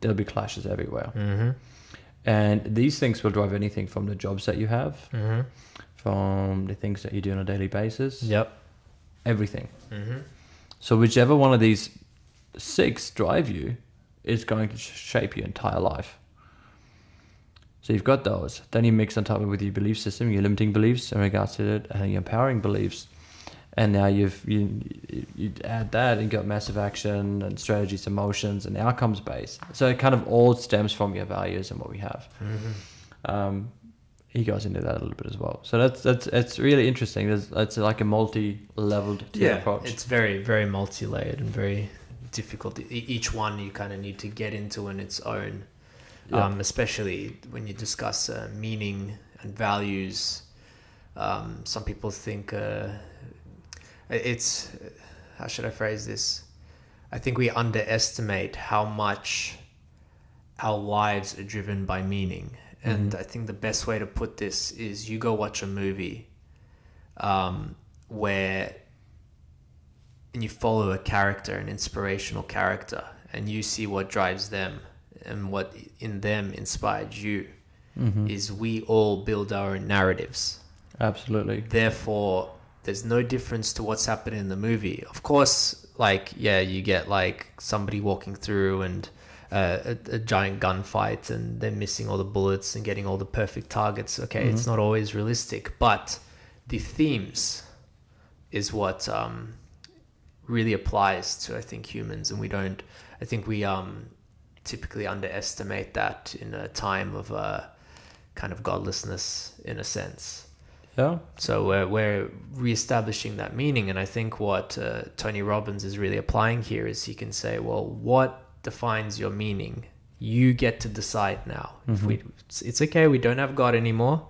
There'll be clashes everywhere. And these things will drive anything from the jobs that you have, from the things that you do on a daily basis. Everything. So whichever one of these 6 drive you is going to shape your entire life. So you've got those. Then you mix on top of it with your belief system, your limiting beliefs in regards to it, and your empowering beliefs. And now you add that and you got massive action and strategies, emotions, and outcomes based. So it kind of all stems from your values and what we have. He goes into that a little bit as well. So it's really interesting. It's like a multi-leveled approach. It's very, very multi-layered and very difficult. Each one you kind of need to get into in its own, especially when you discuss meaning and values. Some people think it's, how should I phrase this? I think we underestimate how much our lives are driven by meaning. And I think the best way to put this is you go watch a movie where and you follow a character, an inspirational character, and you see what drives them and what in them inspired you. Is we all build our own narratives. Absolutely. Therefore, there's no difference to what's happening in the movie. Of course, like, yeah, you get like somebody walking through and a giant gunfight and they're missing all the bullets and getting all the perfect targets. Okay, it's not always realistic, but the themes is what really applies to, I think, humans. And I think we typically underestimate that in a time of kind of godlessness, in a sense. Yeah. So we're reestablishing that meaning. And I think what Tony Robbins is really applying here is he can say, well, what defines your meaning? You get to decide now. If it's okay, we don't have God anymore.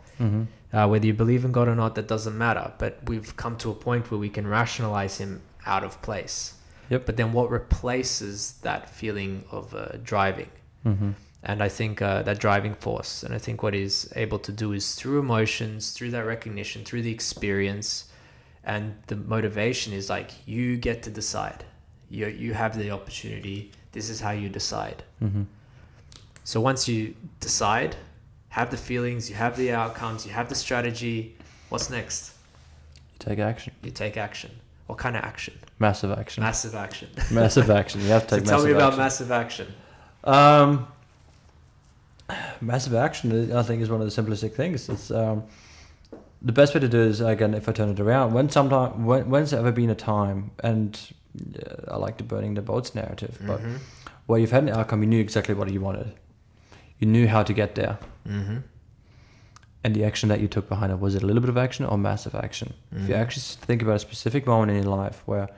Whether you believe in God or not, that doesn't matter. But we've come to a point where we can rationalize him out of place. But then what replaces that feeling of driving? And I think that driving force, and I think what he's able to do is through emotions, through that recognition, through the experience, and the motivation is like, you get to decide. You have the opportunity. This is how you decide. So once you decide, have the feelings, you have the outcomes, you have the strategy, what's next? You take action. You take action. What kind of action? Massive action. Massive action. Massive action. You have to take so massive action. tell me about massive action. Massive action, I think, is one of the simplistic things. It's the best way to do it is, again, if I turn it around, when's there ever been a time, and I like the burning the boats narrative, but where you've had an outcome, you knew exactly what you wanted. You knew how to get there. And the action that you took behind it, was it a little bit of action or massive action? If you actually think about a specific moment in your life where,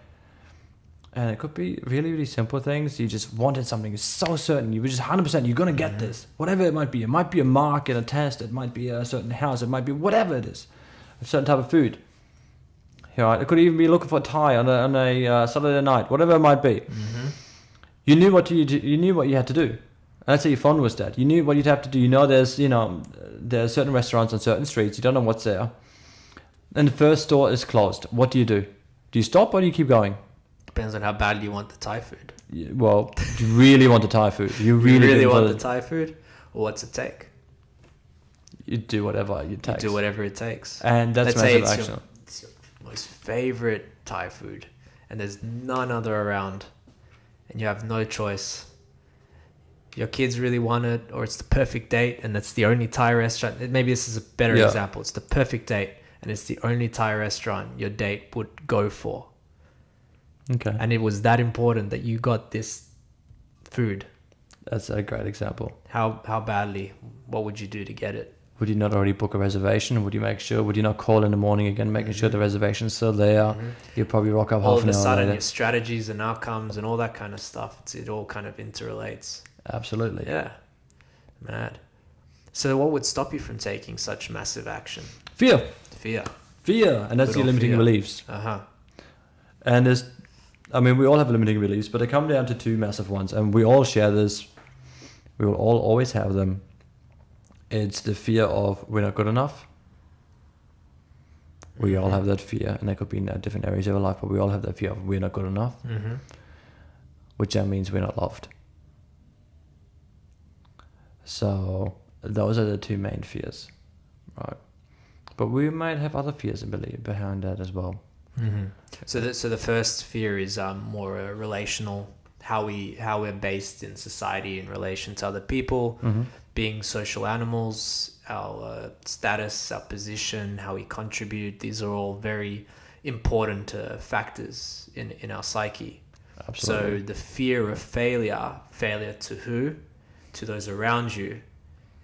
and it could be really, really simple things. You just wanted something, you're so certain, you were just 100%, you're going to get this. Whatever it might be. It might be a mark in a test. It might be a certain house. It might be whatever it is. A certain type of food. You know, it could even be looking for a tie on a Saturday night. Whatever it might be. You knew what you knew what you had to do. And let's say your phone was dead. You knew what you'd have to do. You know there's certain restaurants on certain streets. You don't know what's there. And the first store is closed. What do? Do you stop or do you keep going? Depends on how badly you want the Thai food. Well, you really want the Thai food. You really want the Thai food? Or what's it take? You do whatever it takes. You do whatever it takes. And that's massive action. It's your most favorite Thai food. And there's none other around. And you have no choice. Your kids really want it, or it's the perfect date, and that's the only Thai restaurant. Maybe this is a better example. It's the perfect date, and it's the only Thai restaurant your date would go for. Okay. And it was that important that you got this food. That's a great example. How badly? What would you do to get it? Would you not already book a reservation? Would you make sure? Would you not call in the morning again, making sure the reservation's still there? You'd probably rock up half an hour later. All of a sudden, your strategies and outcomes and all that kind of stuff, it all kind of interrelates. Absolutely. Yeah. Mad. So what would stop you from taking such massive action? Fear. And that's your limiting beliefs. And we all have limiting beliefs, but they come down to two massive ones, and we all share this. We will all always have them. It's the fear of we're not good enough. We all have that fear, and that could be in different areas of our life, but we all have that fear of we're not good enough, which then means we're not loved. So those are the two main fears, right? But we might have other fears and belief behind that as well. So the first fear is more relational, how we're based in society in relation to other people, being social animals, our status, our position, how we contribute. These are all very important factors in our psyche. Absolutely. So the fear of failure to who? To those around you,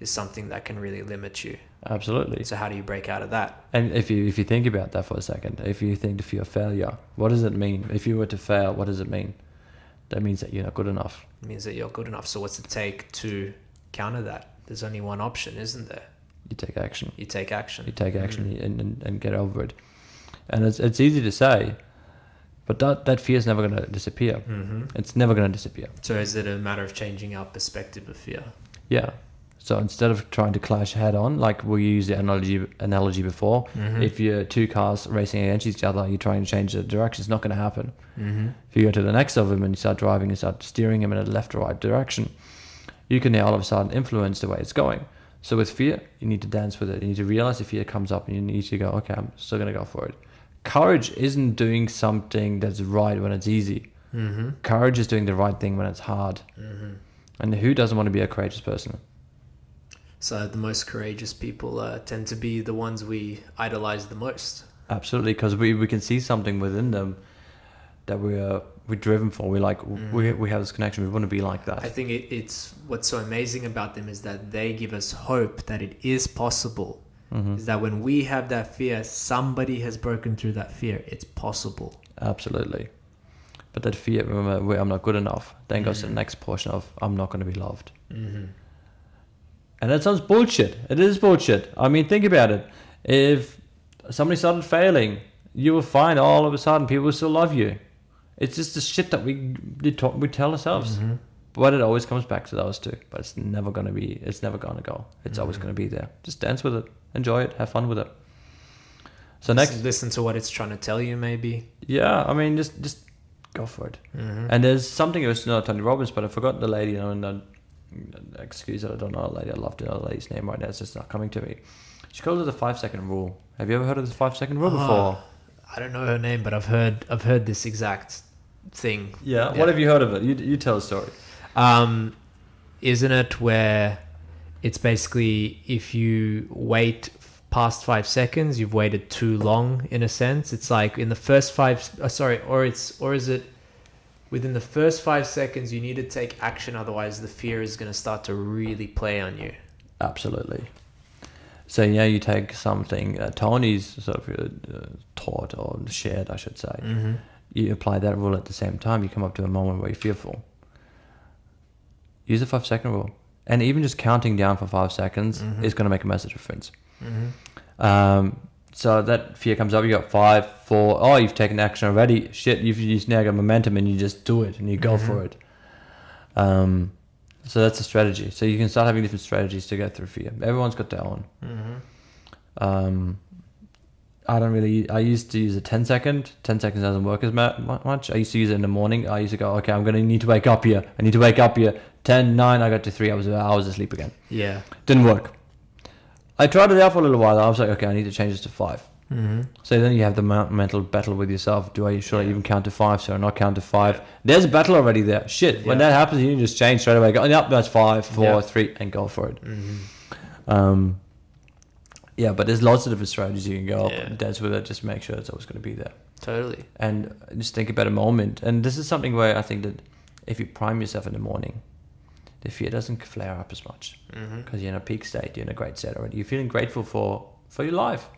is something that can really limit you. Absolutely. So how do you break out of that? And if you think about that for a second, if you think the fear of failure, what does it mean? If you were to fail, what does it mean? that means that you're not good enough. It means that you're good enough. So what's it take to counter that? There's only one option, isn't there? You take action. You take action. You take action and get over it. And it's easy to say, but that fear is never going to disappear. It's never going to disappear. So is it a matter of changing our perspective of fear? Yeah. So instead of trying to clash head on, like we used the analogy before, if you're two cars racing against each other, you're trying to change the direction, it's not going to happen. If you go to the next of them and you start driving and start steering him in a left or right direction, you can now all of a sudden influence the way it's going. So with fear, you need to dance with it. You need to realize if fear comes up and you need to go, okay, I'm still going to go for it. Courage isn't doing something that's right when it's easy. Courage is doing the right thing when it's hard. And who doesn't want to be a courageous person? So the most courageous people tend to be the ones we idolize the most. Absolutely, because we can see something within them that we're driven for. We're like, we have this connection. We want to be like that. I think it's what's so amazing about them is that they give us hope that it is possible. Is that when we have that fear, somebody has broken through that fear. It's possible. Absolutely. But that fear, remember, where I'm not good enough, then goes to the next portion of I'm not going to be loved. And that sounds bullshit. It is bullshit. I mean, think about it. If somebody started failing, you will find all of a sudden people will still love you. It's just the shit that we tell ourselves. But it always comes back to those two. But it's never going to go. It's always going to be there. Just dance with it. Enjoy it. Have fun with it. So next, listen to what it's trying to tell you, maybe. Yeah, I mean, just go for it. And there's something, it was not Tony Robbins, but I forgot the lady, excuse that I don't know the lady. I love the other lady's name right now. It's just not coming to me. She calls it the 5-second rule. Have you ever heard of the 5-second rule before? I don't know her name, but I've heard this exact thing. Yeah. What have you heard of it? You tell a story. Isn't it where it's basically if you wait past 5 seconds, you've waited too long in a sense. It's like in the first or is it within the first 5 seconds you need to take action, otherwise the fear is going to start to really play on you. Absolutely. So yeah, you take something Tony's sort of taught or shared, I should say. You apply that rule at the same time. You come up to a moment where you're fearful. Use the 5-second rule, and even just counting down for 5 seconds is going to make a massive difference. So that fear comes up, you got 5, 4, oh, you've taken action already. Shit, you've now got momentum and you just do it and you go for it. So that's a strategy. So you can start having different strategies to get through fear. Everyone's got their own. I used to use a 10 second. 10 seconds doesn't work as much. I used to use it in the morning. I used to go, okay, I'm going to need to wake up here. 10, 9, I got to 3 hours asleep again. Yeah. Didn't work. I tried it out for a little while. I was like, okay, I need to change this to 5. So then you have the mental battle with yourself. Should I even count to 5? Should I not count to 5? There's a battle already there. Shit. When that happens, you can just change straight away. Go, yep, that's 5, 4, 3, and go for it. Yeah, but there's lots of different strategies you can go up and dance with it. Just make sure it's always going to be there. Totally. And just think about a moment. And this is something where I think that if you prime yourself in the morning, the fear doesn't flare up as much because you're in a peak state. You're in a great state already. You're feeling grateful for your life.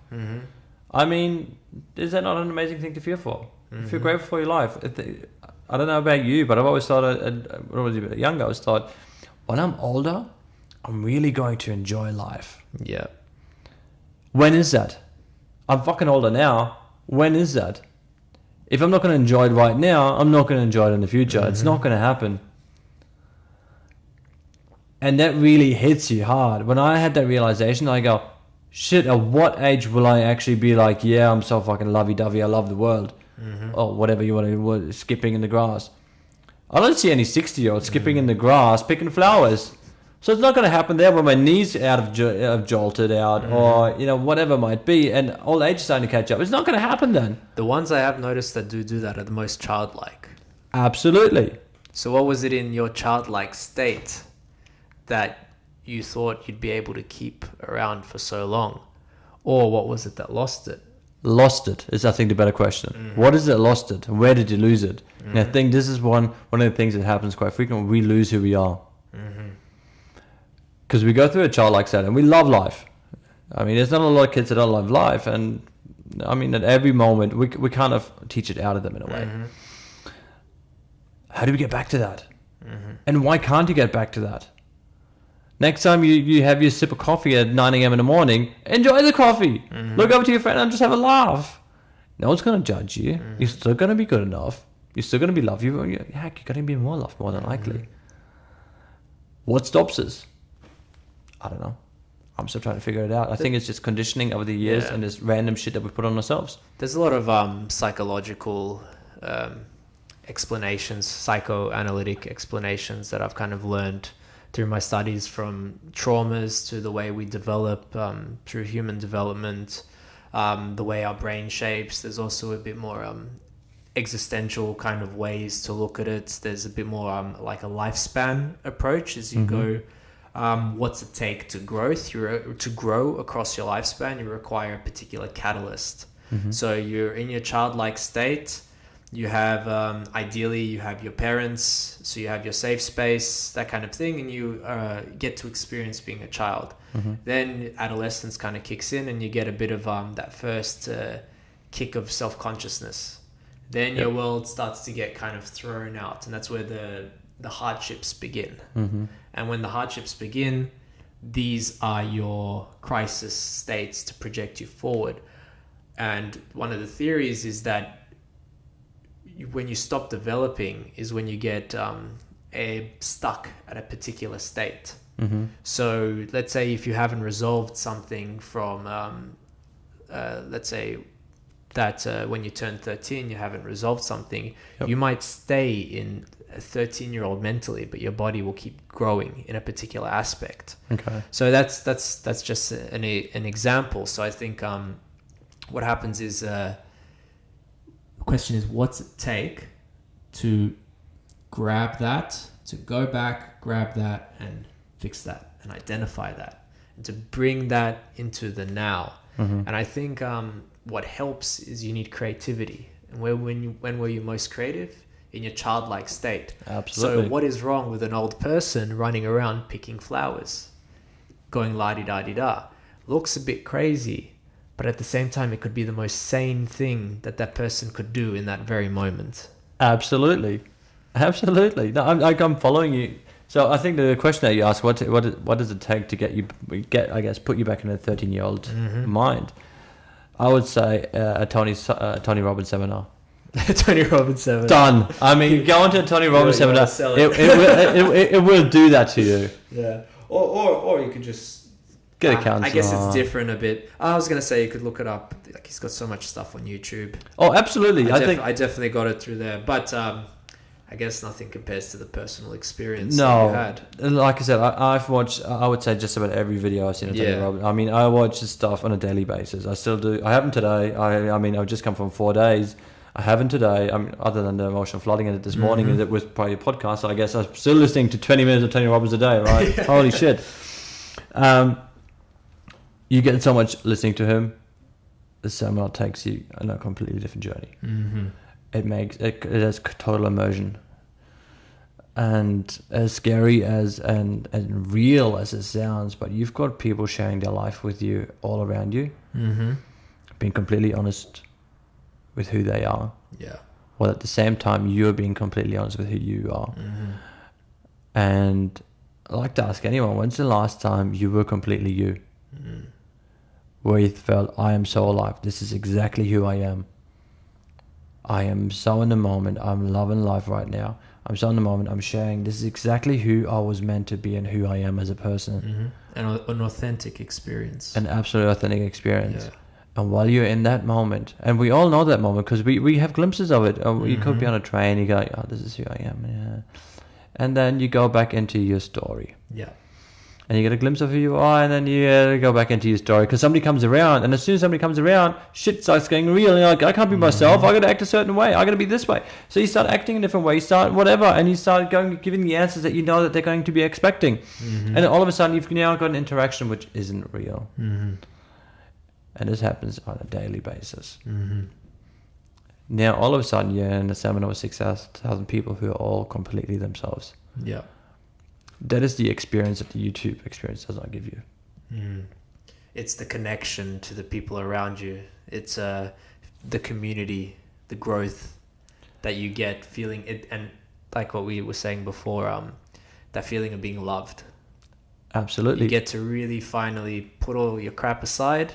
I mean, is that not an amazing thing to feel for? If you're grateful for your life. I don't know about you, but I've always thought, when I was a bit younger, I always thought, when I'm older, I'm really going to enjoy life. Yeah. When is that? I'm fucking older now. When is that? If I'm not going to enjoy it right now, I'm not going to enjoy it in the future. It's not going to happen. And that really hits you hard. When I had that realization, I go, shit, at what age will I actually be like, yeah, I'm so fucking lovey-dovey, I love the world. Or whatever you want to, skipping in the grass. I don't see any 60-year-olds skipping in the grass, picking flowers. So it's not going to happen there when my knees out of jolted out or, whatever it might be. And old age is starting to catch up. It's not going to happen then. The ones I have noticed that do that are the most childlike. Absolutely. So what was it in your childlike state that you thought you'd be able to keep around for so long? Or what was it that lost it? Lost it is, I think, the better question. What is it lost it? Where did you lose it? And I think this is one of the things that happens quite frequently. We lose who we are. Because we go through a childlike state and we love life. I mean, there's not a lot of kids that don't love life. And I mean, at every moment, we kind of teach it out of them in a way. How do we get back to that? And why can't you get back to that? Next time you have your sip of coffee at 9 a.m. in the morning, enjoy the coffee. Look over to your friend and just have a laugh. No one's going to judge you. You're still going to be good enough. You're still going to be loved. Heck, you're going to be more loved, more than likely. What stops us? I don't know. I'm still trying to figure it out. I think it's just conditioning over the years and this random shit that we put on ourselves. There's a lot of psychological explanations, psychoanalytic explanations that I've kind of learned through my studies, from traumas to the way we develop through human development, the way our brain shapes. There's also a bit more existential kind of ways to look at it. There's a bit more like a lifespan approach as you go. What's it take to grow across your lifespan? You require a particular catalyst. So you're in your childlike state. You have ideally you have your parents, so you have your safe space, that kind of thing, and you get to experience being a child. Then adolescence kind of kicks in, and you get a bit of that first kick of self-consciousness. Then your world starts to get kind of thrown out, and that's where the hardships begin. And when the hardships begin, these are your crisis states to project you forward. And one of the theories is that when you stop developing is when you get stuck at a particular state. So let's say if you haven't resolved something from, let's say that when you turn 13, you haven't resolved something, you might stay in a 13-year-old mentally, but your body will keep growing in a particular aspect. So that's just an example. So I think what happens is the question is, what's it take to grab that, to go back, grab that, and fix that, and identify that, and to bring that into the now. And I think what helps is you need creativity. And when were you most creative? In your childlike state. Absolutely. So what is wrong with an old person running around picking flowers, going la-di-da-di-da? Looks a bit crazy, but at the same time, it could be the most sane thing that person could do in that very moment. Absolutely. No, I'm following you. So I think the question that you asked, what does it take to put you back in a 13-year-old mind? I would say a Tony Robbins seminar. Tony Robbins seminar. Done. I mean, go into a Tony Robbins seminar. It will do that to you. Yeah. Or you could just get a counselor. I guess it's different a bit. I was gonna say you could look it up. Like, he's got so much stuff on YouTube. Oh, absolutely. I definitely got it through there, but I guess nothing compares to the personal experience that you had. Like I said, I've watched, I would say, just about every video I've seen of Tony Robbins. I mean, I watch his stuff on a daily basis. I still do. I haven't today. I mean, I've just come from 4 days. I haven't today. I mean, other than the emotional flooding in it this morning, and it was probably a podcast. So I guess I'm still listening to 20 minutes of Tony Robbins a day, right? Holy shit. You get so much listening to him. The seminar takes you on a completely different journey. It has total immersion. And as scary and real as it sounds, but you've got people sharing their life with you all around you, being completely honest with who they are. Yeah. While at the same time, you're being completely honest with who you are. And I like to ask anyone, when's the last time you were completely you? Where you felt, I am so alive. This is exactly who I am. I am so in the moment. I'm loving life right now. I'm so in the moment. I'm sharing. This is exactly who I was meant to be and who I am as a person. And an authentic experience. An absolute authentic experience. Yeah. And while you're in that moment, and we all know that moment because we have glimpses of it. You could be on a train, you go, oh, this is who I am. Yeah. And then you go back into your story. Yeah. And you get a glimpse of who you are, and then you go back into your story because somebody comes around, and as soon as somebody comes around, shit starts getting real. And you're like, I can't be myself. I got to act a certain way. I got to be this way. So you start acting a different way. You start whatever, and you start giving the answers that you know that they're going to be expecting. And then all of a sudden, you've now got an interaction which isn't real. And this happens on a daily basis. Now, all of a sudden, you're in a seminar with 6,000 people who are all completely themselves. Yeah. That is the experience that the YouTube experience does not give you. It's the connection to the people around you. It's the community, the growth that you get, feeling it. And like what we were saying before, that feeling of being loved. Absolutely. You get to really finally put all your crap aside.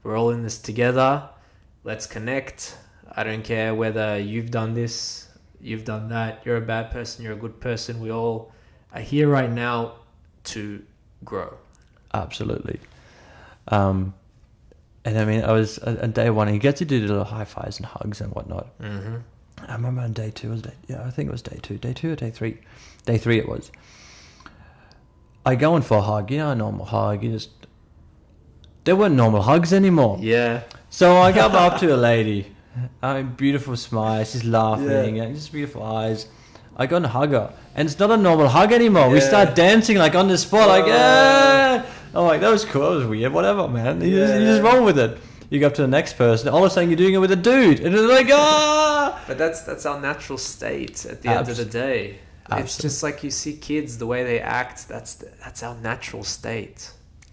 We're all in this together. Let's connect. I don't care whether you've done this, you've done that, you're a bad person, you're a good person. We all are here right now to grow. Absolutely. And I mean, I was on day one, you get to do the little high fives and hugs and whatnot. Mm-hmm. I remember on day two, I think it was day two or day three. Day three it was. I go in for a hug, a normal hug. There weren't normal hugs anymore. Yeah. So I go up to a lady, beautiful smile, she's laughing, and just beautiful eyes. I go and hug her, and it's not a normal hug anymore. We start dancing like on the spot, like yeah. I'm like, that was cool, that was weird, whatever, man. You just roll with it. You go up to the next person, all of a sudden you're doing it with a dude, and it's like ah. But that's our natural state at the end of the day. It's just like you see kids, the way they act. That's our natural state.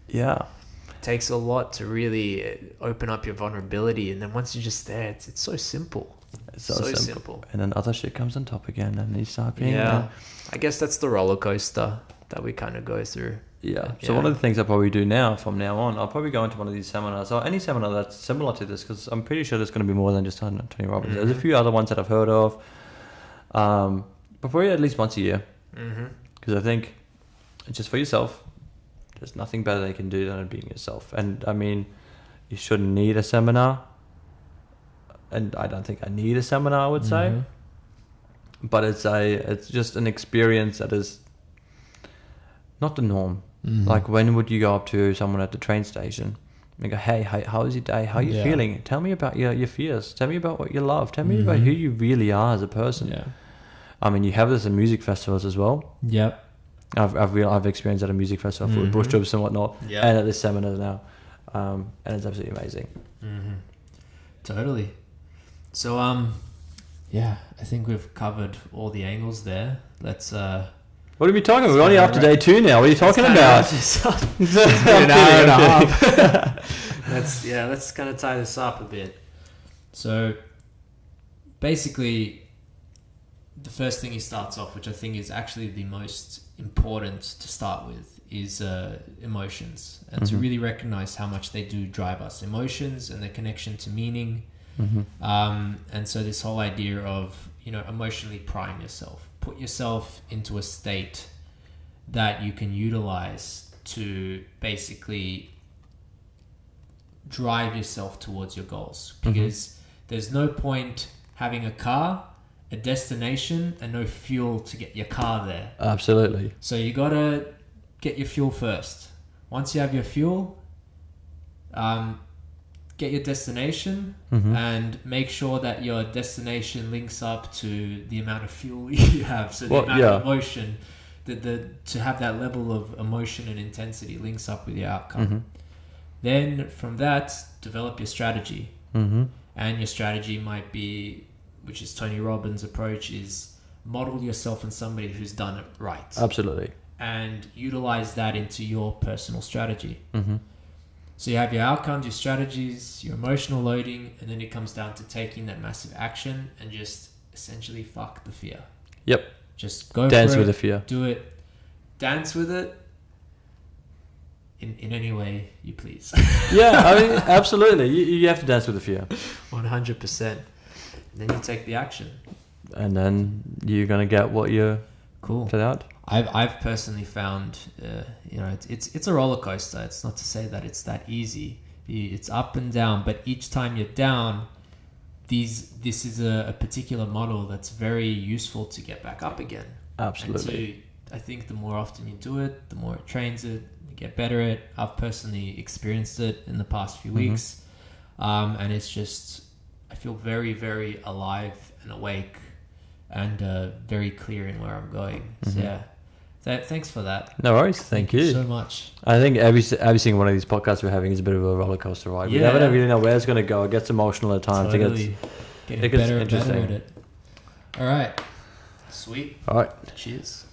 Yeah. It takes a lot to really open up your vulnerability, and then once you're just there, it's so simple. It's so simple. And then other shit comes on top again, and you start being. Yeah. I guess that's the roller coaster that we kind of go through. Yeah. So one of the things I'll probably do now, from now on, I'll probably go into one of these seminars, or any seminar that's similar to this, because I'm pretty sure there's going to be more than just Tony Robbins. Mm-hmm. There's a few other ones that I've heard of, but probably at least once a year. Because I think it's just for yourself. There's nothing better they can do than being yourself. And I mean, you shouldn't need a seminar, and I don't think I need a seminar, I would say. But it's just an experience that is not the norm. Like, when would you go up to someone at the train station and go, hey, how was your day? How are you feeling? Tell me about your fears. Tell me about what you love. Tell me about who you really are as a person. Yeah. I mean, you have this at music festivals as well. Yep. I've experienced at a music festival for bush trips and whatnot, and at this seminar now, and it's absolutely amazing. Totally. So I think we've covered all the angles there. Let's what are we talking about? We're only after day 2 now. What are you talking about? It's been an hour and a half. Let's kind of tie this up a bit. So basically, the first thing he starts off, which I think is actually the most important to start with, is emotions, and to really recognize how much they do drive us. Emotions and their connection to meaning. And so this whole idea of, emotionally prime yourself, put yourself into a state that you can utilize to basically drive yourself towards your goals, because there's no point having a car, a destination, and no fuel to get your car there. Absolutely. So you gotta get your fuel first. Once you have your fuel, get your destination, and make sure that your destination links up to the amount of fuel you have. So the amount of emotion, to have that level of emotion and intensity links up with your outcome. Then from that, develop your strategy. And your strategy might be, which is Tony Robbins' approach, is model yourself in somebody who's done it right. Absolutely. And utilize that into your personal strategy. So you have your outcomes, your strategies, your emotional loading, and then it comes down to taking that massive action and just essentially fuck the fear. Yep. Just go dance for it, with the fear. Do it. Dance with it in any way you please. Yeah, I mean, absolutely. You have to dance with the fear. 100%. And then you take the action. And then you're going to get what you're put out. I've personally found, it's a roller coaster. It's not to say that it's that easy. It's up and down, but each time you're down, this is a particular model that's very useful to get back up again. Absolutely. I think the more often you do it, the more it trains it, you get better at it. I've personally experienced it in the past few weeks. And it's just, I feel very, very alive and awake and very clear in where I'm going. So yeah. Thanks for that. No worries. Thank you so much. I think every single one of these podcasts we're having is a bit of a roller coaster ride. We never really know where it's going to go. It gets emotional at times. Totally. It gets better at it. All right. Sweet. All right. Cheers.